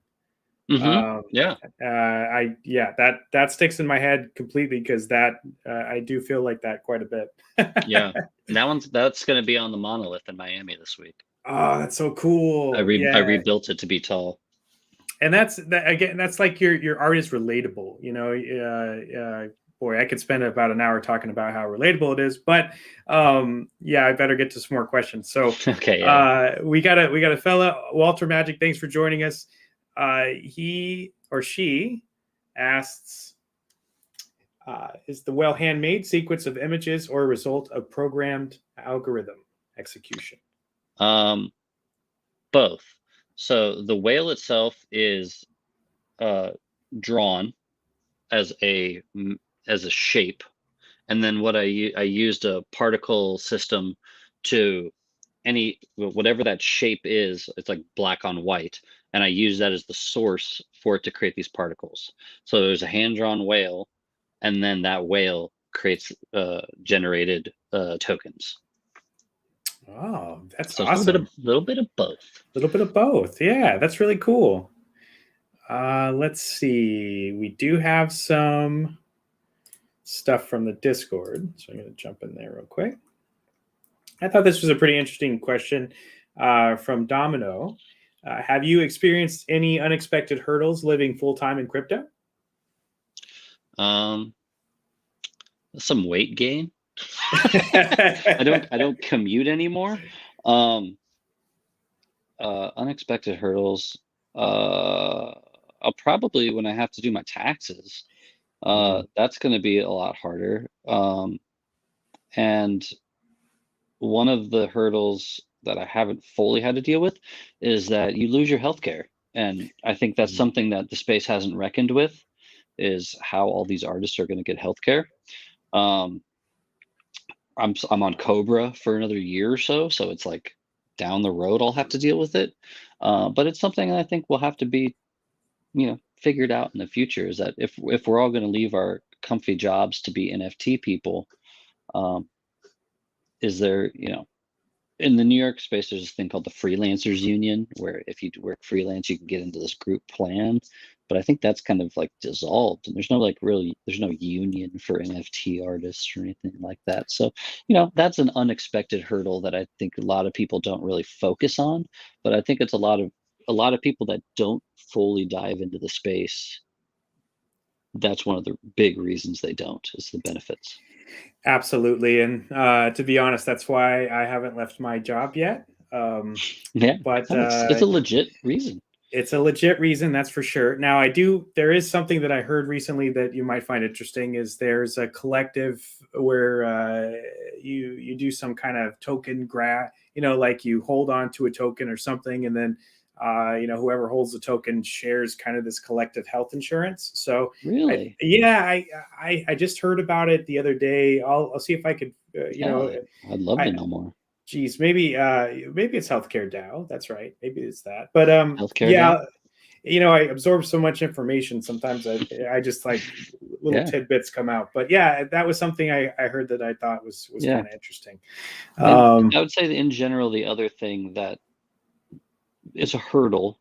Yeah. That sticks in my head completely, because that I do feel like that quite a bit. Yeah, that's going to be on the monolith in Miami this week. Oh, that's so cool. I rebuilt it to be tall. And that's like your art is relatable. Boy, I could spend about an hour talking about how relatable it is, but I better get to some more questions. So okay, yeah. We got a fella, Walter Magic. Thanks for joining us. He or she asks, is the Whale handmade sequence of images or a result of programmed algorithm execution? Both. So the whale itself is drawn as a shape, and then what I used a particle system to whatever that shape is. It's like black on white, and I use that as the source for it to create these particles. So there's a hand-drawn whale, and then that whale creates generated tokens. Oh, that's So awesome. it's a little bit of both. A little bit of both. Yeah, that's really cool. Let's see. We do have some stuff from the Discord, so I'm going to jump in there real quick. I thought this was a pretty interesting question from Domino. Have you experienced any unexpected hurdles living full-time in crypto? Some weight gain. I don't commute anymore. Unexpected hurdles. I'll probably, when I have to do my taxes, that's going to be a lot harder. And one of the hurdles that I haven't fully had to deal with is that you lose your healthcare. And I think that's something that the space hasn't reckoned with, is how all these artists are going to get healthcare. I'm on Cobra for another year or so, so it's like down the road I'll have to deal with it. But it's something I think will have to be, figured out in the future, is that if we're all going to leave our comfy jobs to be NFT people, is there, in the New York space, there's this thing called the Freelancers Union, where if you work freelance, you can get into this group plan. But I think that's kind of like dissolved, and there's no union for NFT artists or anything like that. So, that's an unexpected hurdle that I think a lot of people don't really focus on. But I think it's a lot of people that don't fully dive into the space. That's one of the big reasons they don't, is the benefits. Absolutely. And to be honest, that's why I haven't left my job yet. Yeah, but it's a legit reason. It's a legit reason, that's for sure. Now, there is something that I heard recently that you might find interesting, is there's a collective where you do some kind of token like you hold on to a token or something, and then whoever holds the token shares kind of this collective health insurance. So really, I just heard about it the other day. I'll see if I could, I'd love to know more. Geez, maybe it's Healthcare DAO. That's right. Maybe it's that. But Healthcare DAO? I absorb so much information. Sometimes I just like little tidbits come out. But yeah, that was something I heard that I thought was kind of interesting. I would say that in general, the other thing that is a hurdle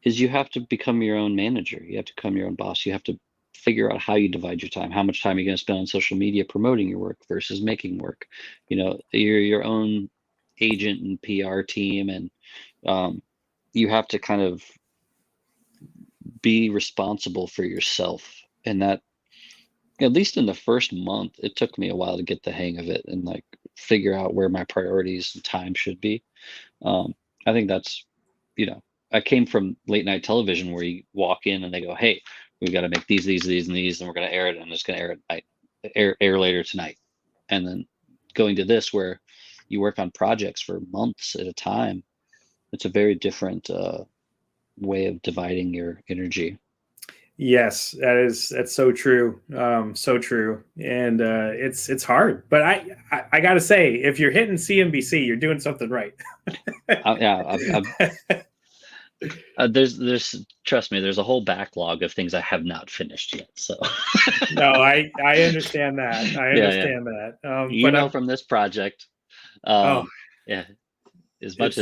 is you have to become your own manager. You have to become your own boss. You have to figure out how you divide your time. How much time are you going to spend on social media promoting your work versus making work? You're your own agent and PR team, and you have to kind of be responsible for yourself. And that, at least in the first month, it took me a while to get the hang of it and like figure out where my priorities and time should be. I think that's, I came from late night television where you walk in and they go, hey, we've got to make these, and these, and we're going to air it, and it's going to air at night, air later tonight. And then going to this, where you work on projects for months at a time, it's a very different way of dividing your energy. Yes, that's so true. So true. And it's hard, but I gotta say, if you're hitting CNBC, you're doing something right. There's trust me, there's a whole backlog of things I have not finished yet. So no, I understand that. I understand that. From this project, as much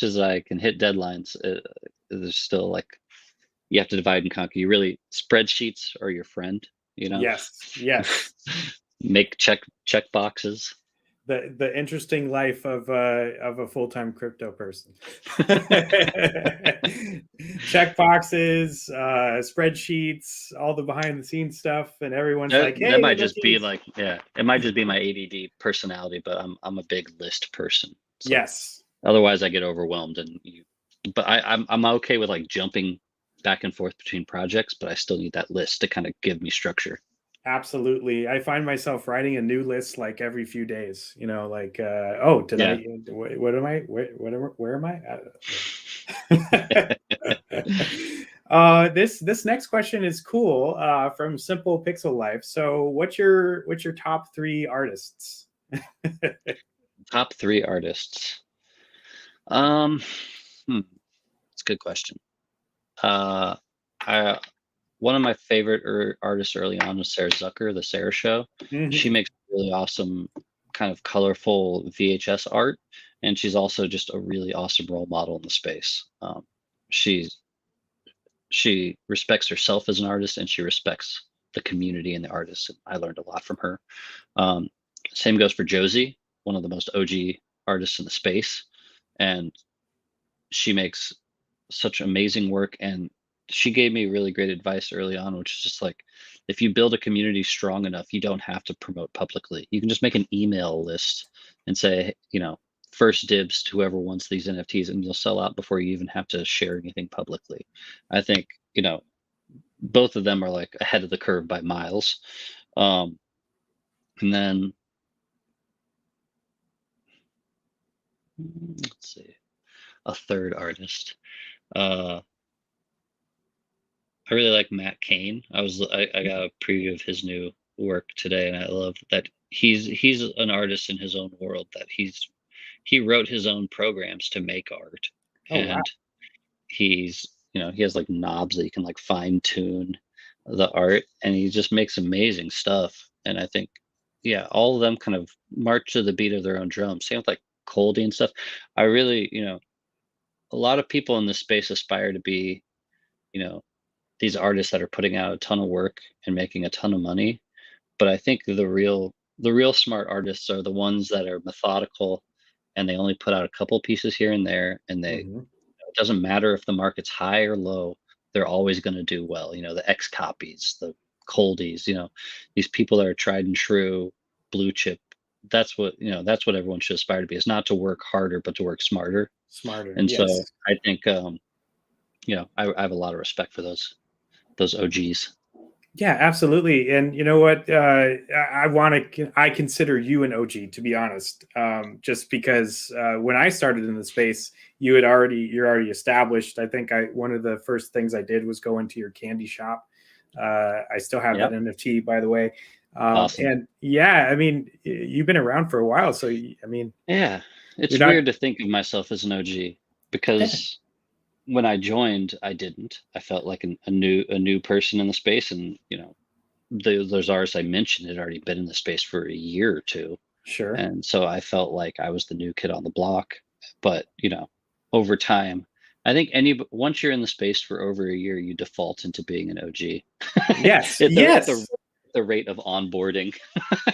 as I can hit deadlines, there's still like, you have to divide and conquer. Spreadsheets are your friend, Yes. Make check boxes. The interesting life of a full-time crypto person. Check boxes, spreadsheets, all the behind the scenes stuff, and everyone's like, hey, that might just be like, it might just be my ADD personality, but I'm a big list person. So yes. Otherwise I get overwhelmed, but I'm okay with like jumping back and forth between projects, but I still need that list to kind of give me structure. Absolutely. I find myself writing a new list like every few days, you know, like, oh, did Yeah. what am I, where am I? This next question is cool, from Simple Pixel Life. So what's your top three artists? Top three artists. Um, It's a good question. Uh, I One of my favorite artists early on was Sarah Zucker, the Sarah Show. She Mhm. makes really awesome, kind of colorful VHS art, and she's also just a really awesome role model in the space. She's she respects herself as an artist, and she respects the community and the artists. And I learned a lot from her. Um, Same goes for Josie, one of the most OG artists in the space, and she makes such amazing work. And she gave me really great advice early on, which is just like, if you build a community strong enough, you don't have to promote publicly. You can just make an email list and say, first dibs to whoever wants these NFTs, and you'll sell out before you even have to share anything publicly. I think, both of them are like ahead of the curve by miles. And then let's see, a third artist. Uh, I really like Matt Kane. I got a preview of his new work today, and I love that he's an artist in his own world. That he wrote his own programs to make art, Oh, wow. and he has like knobs that you can like fine tune the art, and he just makes amazing stuff. And I think, yeah, all of them kind of march to the beat of their own drum. Same with like Coldy and stuff. I really, a lot of people in this space aspire to be, you know, these artists that are putting out a ton of work and making a ton of money. But I think the real smart artists are the ones that are methodical, and they only put out a couple pieces here and there, and Mhm. it doesn't matter if the market's high or low, they're always going to do well. The X copies, the coldies, these people that are tried and true, blue chip. That's what everyone should aspire to be, is not to work harder, but to work smarter. Smarter. And so Yes. I think, I have a lot of respect for those OGs. Yeah, absolutely. And you know what? I want to. I consider you an OG, to be honest. Just because when I started in the space, you're already established. I think one of the first things I did was go into your candy shop. I still have that Yep. NFT, by the way. Awesome. And yeah, I mean, you've been around for a while, so I mean, Yeah. you're It's not. weird to think of myself as an OG, Yeah, because when I joined, I didn't. I felt like a new person in the space, and those artists I mentioned had already been in the space for a year or two, sure. and so I felt like I was the new kid on the block. But over time, I think once you're in the space for over a year, you default into being an OG Yes. at the Yes. the rate of onboarding.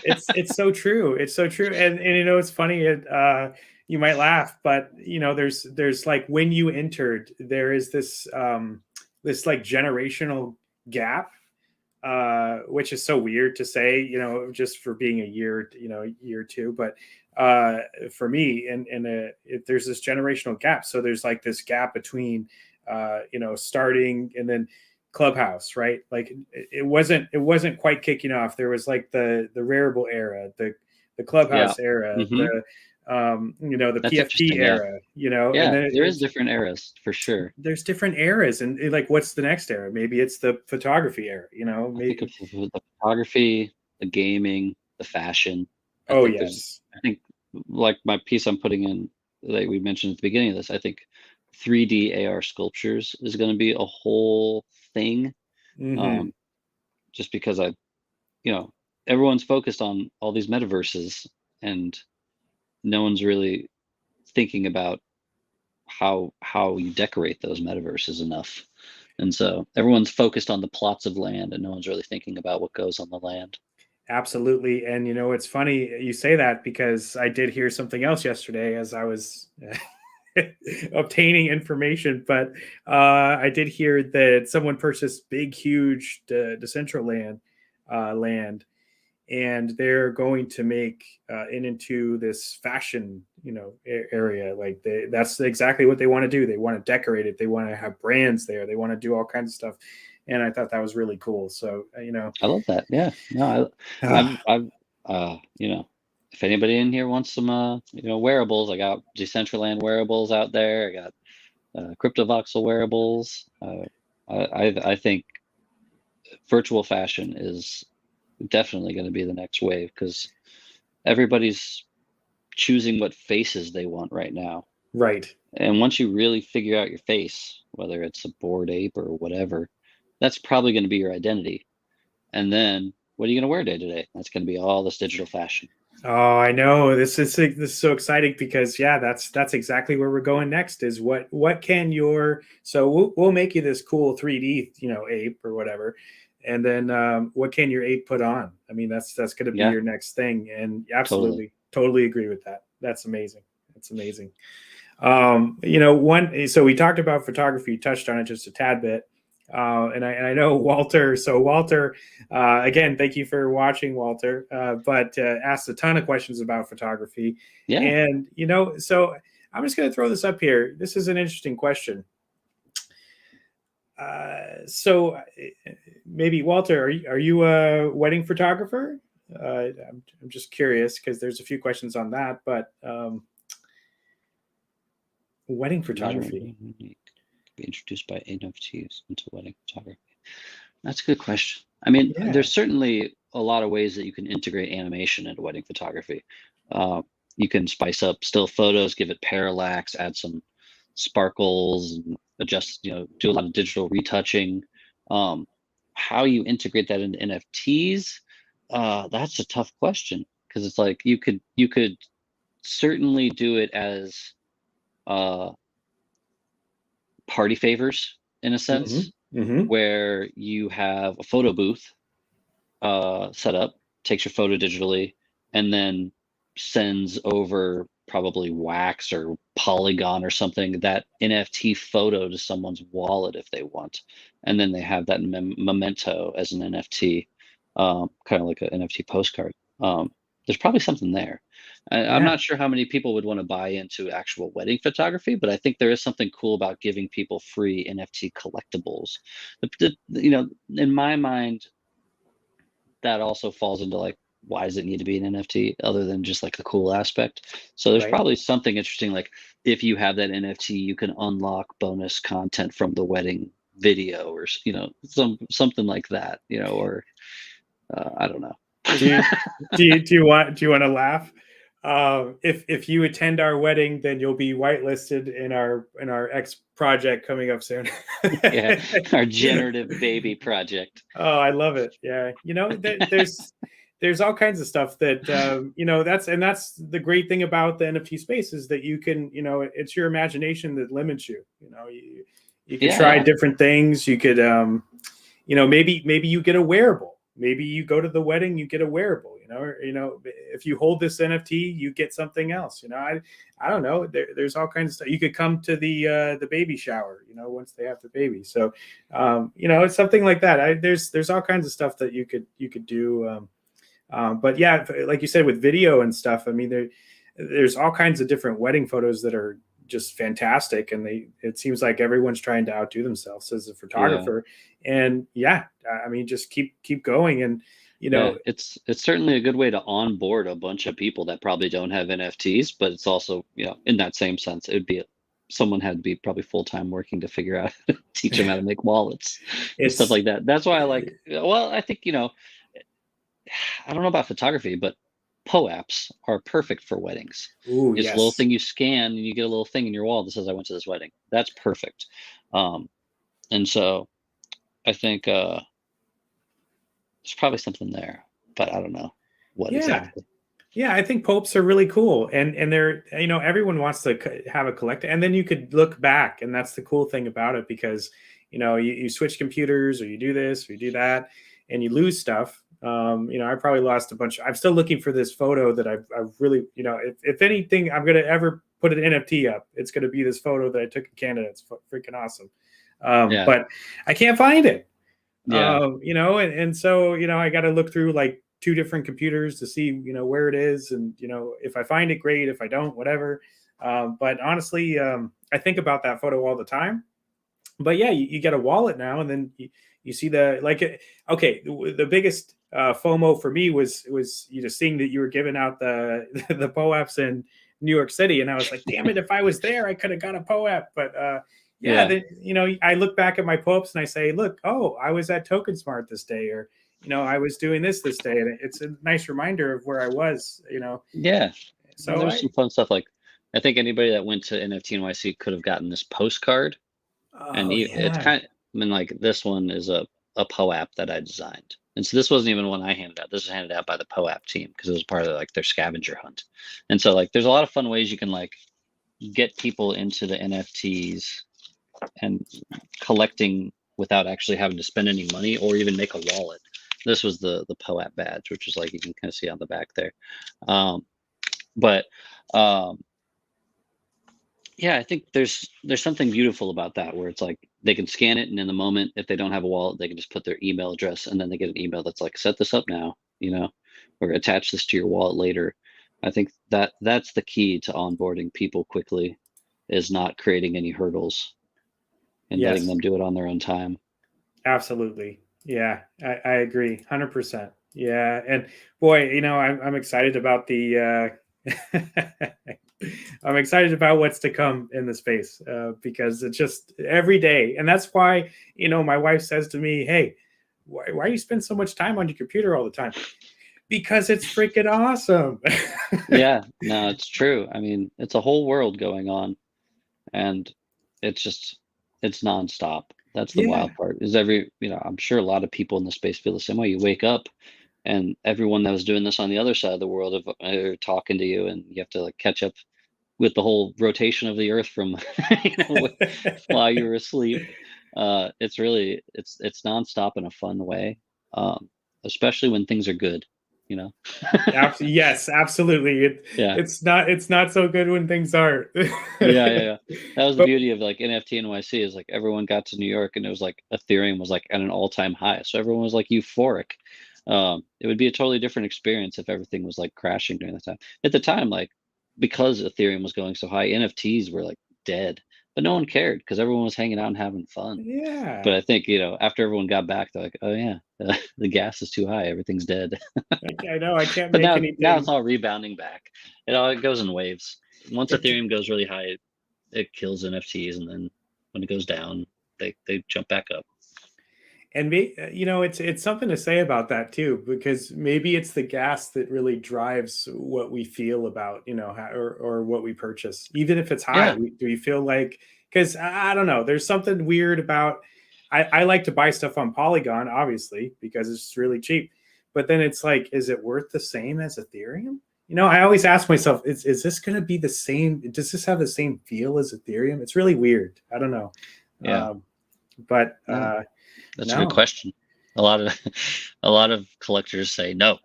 It's so true. It's so true. And it's funny. You might laugh, but there's like when you entered, there is this like generational gap, which is so weird to say, just for being a year, year or two. But for me, there's this generational gap. So there's like this gap between, starting and then Clubhouse, right? Like it wasn't quite kicking off. There was like the Rarible era, the Yeah. Clubhouse era, Hmm. the That's PFP interesting. Yeah. era, and Yeah. then There is different eras for sure. there's different eras, and like, what's the next era? Maybe it's the photography era, I think of maybe. the photography, the gaming, the fashion. I Oh think yes. like my piece I'm putting in, like we mentioned at the beginning of this, I think 3D AR sculptures is going to be a whole thing. Hmm. Um, just because you know, everyone's focused on all these metaverses, and no one's really thinking about how you decorate those metaverses enough. And so everyone's focused on the plots of land, and no one's really thinking about what goes on the land. Absolutely. And it's funny you say that, because I did hear something else yesterday as I was obtaining information. But I did hear that someone purchased big, huge Decentraland land, and they're going to make it into this fashion, area. Like that's exactly what they want to do. They want to decorate it. They want to have brands there. They want to do all kinds of stuff. and I thought that was really cool. So I love that. Yeah. No, if anybody in here wants some, wearables, I got Decentraland wearables out there. I got CryptoVoxel wearables. I think virtual fashion is definitely going to be the next wave, because everybody's choosing what faces they want right now. Right. And once you really figure out your face, whether it's a Bored Ape or whatever, that's probably going to be your identity. And then what are you going to wear day to day? That's going to be all this digital fashion. Oh, I know. This is so exciting, because that's exactly where we're going next. Is what can your so we'll make you this cool 3D ape or whatever, and then what can your ape put on? I mean, that's going to be your next thing. And absolutely, totally agree with that. That's amazing. That's amazing. So we talked about photography, you touched on it just a tad bit. And I know Walter. So Walter, again, thank you for watching, Walter. But asked a ton of questions about photography. Yeah. And so I'm just going to throw this up here. This is an interesting question. So maybe Walter, are you a wedding photographer? I'm just curious, because there's a few questions on that. But wedding photography. Be introduced by NFTs into wedding photography. That's a good question. I mean, there's certainly a lot of ways that you can integrate animation into wedding photography. You can spice up still photos, give it parallax, add some sparkles, and adjust, do a lot of digital retouching. How you integrate that into NFTs, that's a tough question, because it's like you could certainly do it as party favors, in a sense, where you have a photo booth set up, takes your photo digitally, and then sends over probably wax or Polygon or something, that NFT photo to someone's wallet if they want, and then they have that memento as an NFT, kind of like an NFT postcard. There's probably something there. I'm not sure how many people would want to buy into actual wedding photography, but I think there is something cool about giving people free NFT collectibles. In my mind, that also falls into like, why does it need to be an NFT other than just like the cool aspect? So there's probably something interesting, like if you have that NFT, you can unlock bonus content from the wedding video, or something like that, or I don't know. Do you want to laugh? If you attend our wedding, then you'll be whitelisted in our X project coming up soon. Yeah, our generative baby project. Oh, I love it. Yeah, there's all kinds of stuff that that's the great thing about the NFT space, is that you can it's your imagination that limits you. You can try different things. You could maybe you get a wearable. Maybe you go to the wedding, you get a wearable. If you hold this NFT, you get something else. I don't know. There's all kinds of stuff. You could come to the baby shower. Once they have the baby. So, it's something like that. There's all kinds of stuff that you could do. But yeah, like you said, with video and stuff. I mean, there's all kinds of different wedding photos that are just fantastic, and it seems like everyone's trying to outdo themselves as a photographer. And I mean, just keep going. And it's certainly a good way to onboard a bunch of people that probably don't have NFTs, but it's also, in that same sense, it would be someone had to be probably full-time working to figure out, teach them how to make wallets and stuff like that. That's why I think, I don't know about photography, but POAPs are perfect for weddings. Ooh, it's a little thing you scan and you get a little thing in your wall that says, I went to this wedding. That's perfect. And so I think there's probably something there, but I don't know what exactly. Yeah, I think popes are really cool, and they're everyone wants to have a collector, and then you could look back, and that's the cool thing about it, because you switch computers, or you do this or you do that, and you lose stuff. I probably lost a bunch. I'm still looking for this photo that I've really, if anything, I'm going to ever put an NFT up, it's going to be this photo that I took in Canada. It's freaking awesome. But I can't find it. And so, I got to look through like 2 different computers to see, where it is. And, if I find it, great. If I don't, whatever. But honestly, I think about that photo all the time. But yeah, you get a wallet now, and then You see the okay. The biggest FOMO for me was seeing that you were giving out the the POAPs in New York City, and I was like, damn it, if I was there, I could have got a POAP. But I look back at my POAPs and I say, look, I was at Token Smart this day, or I was doing this day, and it's a nice reminder of where I was. Yeah. So there was some fun stuff. Like, I think anybody that went to NFT NYC could have gotten this postcard, and it's kind of, I mean, like, this one is a POAP that I designed, and so this wasn't even one I handed out. This was handed out by the POAP team because it was part of like their scavenger hunt. And so like, there's a lot of fun ways you can like get people into the NFTs and collecting without actually having to spend any money or even make a wallet. This was the POAP badge, which is like, you can kind of see on the back there. Yeah, I think there's something beautiful about that, where it's like they can scan it, and in the moment, if they don't have a wallet, they can just put their email address, and then they get an email that's like, set this up now, or attach this to your wallet later. I think that's the key to onboarding people quickly, is not creating any hurdles and letting them do it on their own time. Absolutely. Yeah, I agree 100%. Yeah. And boy, I'm excited about the I'm excited about what's to come in the space, because it's just every day. And that's why, my wife says to me, hey, why do you spend so much time on your computer all the time? Because it's freaking awesome. Yeah, no, it's true. I mean, it's a whole world going on, and it's nonstop. That's the wild part, is I'm sure a lot of people in the space feel the same way. You wake up and everyone that was doing this on the other side of the world are talking to you, and you have to like catch up with the whole rotation of the earth from while you were asleep. It's nonstop in a fun way, especially when things are good. Yes, absolutely. It's not so good when things aren't. Yeah. That was the beauty of like NFT NYC, is like everyone got to New York and it was like Ethereum was like at an all-time high, so everyone was like euphoric. It would be a totally different experience if everything was like crashing during the time. At the time, like, because Ethereum was going so high, NFTs were like dead, but no one cared because everyone was hanging out and having fun. Yeah. But I think, after everyone got back, they're like, oh yeah, the gas is too high, everything's dead. I know, I can't But make anything. now it's all rebounding back. It goes in waves. Once Ethereum goes really high, it kills NFTs, and then when it goes down, they jump back up. And it's something to say about that too, because maybe it's the gas that really drives what we feel about, or what we purchase, even if it's high. Yeah. Do you feel like, because I don't know, there's something weird about, I like to buy stuff on Polygon, obviously, because it's really cheap. But then it's like, is it worth the same as Ethereum? I always ask myself, is this going to be the same? Does this have the same feel as Ethereum? It's really weird. I don't know. Yeah. But that's a good question. A lot of collectors say no,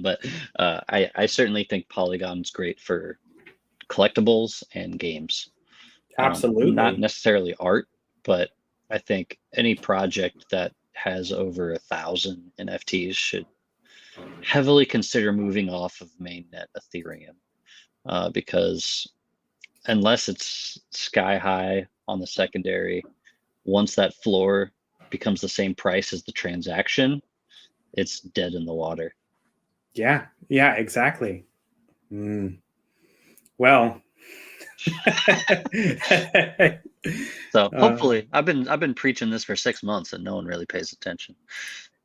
but I certainly think Polygon's great for collectibles and games. Absolutely. Not necessarily art, but I think any project that has over 1,000 NFTs should heavily consider moving off of mainnet Ethereum, because unless it's sky high on the secondary, once that floor becomes the same price as the transaction, it's dead in the water. Yeah, exactly. Well, so hopefully, I've been preaching this for 6 months and no one really pays attention.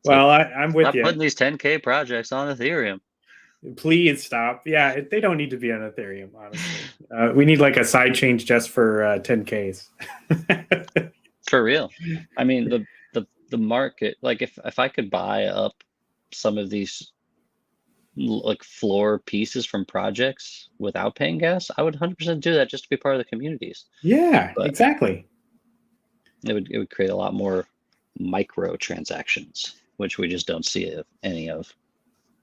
So well, I'm with you. Stop putting these 10K projects on Ethereum. Please stop. Yeah, they don't need to be on Ethereum, honestly. We need like a side change just for 10Ks. For real. I mean, the market, like if I could buy up some of these like floor pieces from projects without paying gas, I would 100% do that just to be part of the communities. Yeah, but exactly. It would create a lot more micro transactions, which we just don't see any of.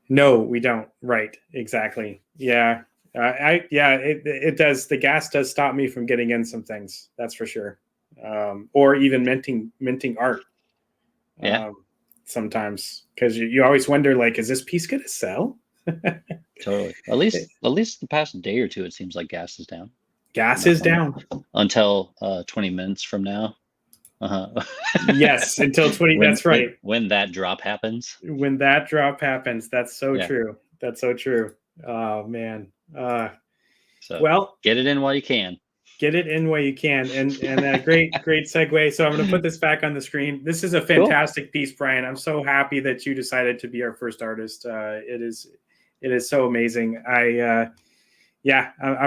No, we don't. Right. Exactly. Yeah. It does. The gas does stop me from getting in some things. That's for sure. Or even minting art. Yeah. Sometimes, because you always wonder, like, is this piece going to sell? Totally. At least the past day or two, it seems like gas is down. Gas is down until 20 minutes from now. Yes, until 20. That's right. When that drop happens. When that drop happens, that's so Yeah. true. That's so true. Oh man. So Well, get it in while you can. Get it in while you can, and a great segue. So I'm going to put this back on the screen. This is a fantastic piece, Bryan. I'm so happy that you decided to be our first artist. It is so amazing. I'm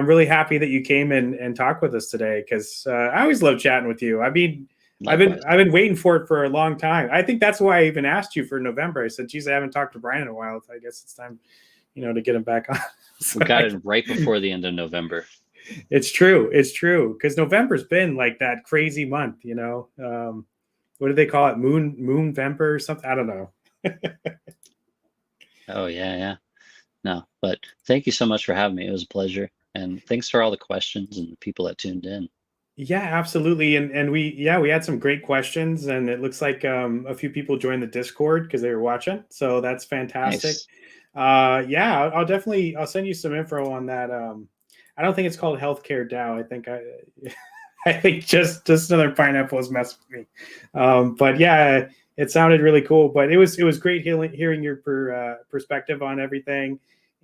really happy that you came in and talked with us today, because I always love chatting with you. I mean, Likewise. I've been waiting for it for a long time. I think that's why I even asked you for November. I said, geez, I haven't talked to Bryan in a while. I guess it's time, to get him back on. We got it right before the end of November. It's true, because November's been like that crazy month. What do they call it? Moonvember or something? I don't know. Oh yeah. No, but thank you so much for having me. It was a pleasure, and thanks for all the questions and the people that tuned in. Yeah, absolutely. And we had some great questions, and it looks like a few people joined the Discord because they were watching. So that's fantastic. Nice. I'll send you some info on that. I don't think it's called Healthcare DAO. I think just another pineapple is messing with me. But yeah, it sounded really cool. But it was great hearing your perspective on everything.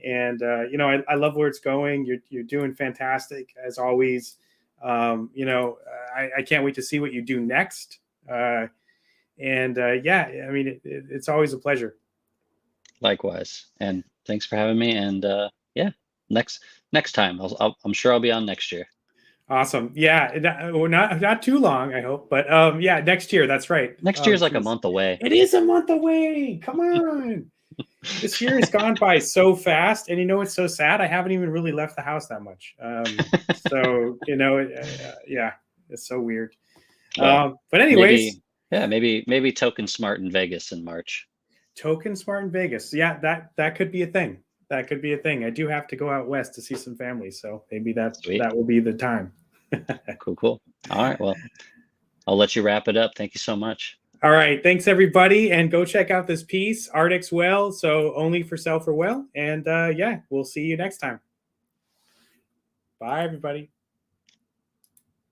And I love where it's going. You're doing fantastic as always. I can't wait to see what you do next. I mean, it's always a pleasure. Likewise, and thanks for having me. And next time, I'm sure I'll be on next year. Awesome. Yeah, not too long, I hope. But next year. That's right. Next year is like a month away. It is a month away. Come on. This year has gone by so fast, and it's so sad. I haven't even really left the house that much. So it's so weird. But anyways, maybe Token Smart in Vegas in March. Token Smart in Vegas. Yeah, that could be a thing. That could be a thing. I do have to go out west to see some family, so maybe that will be the time. Cool. All right. Well, I'll let you wrap it up. Thank you so much. All right. Thanks, everybody. And go check out this piece, Arctic's Well. So only for sale for well. And we'll see you next time. Bye, everybody.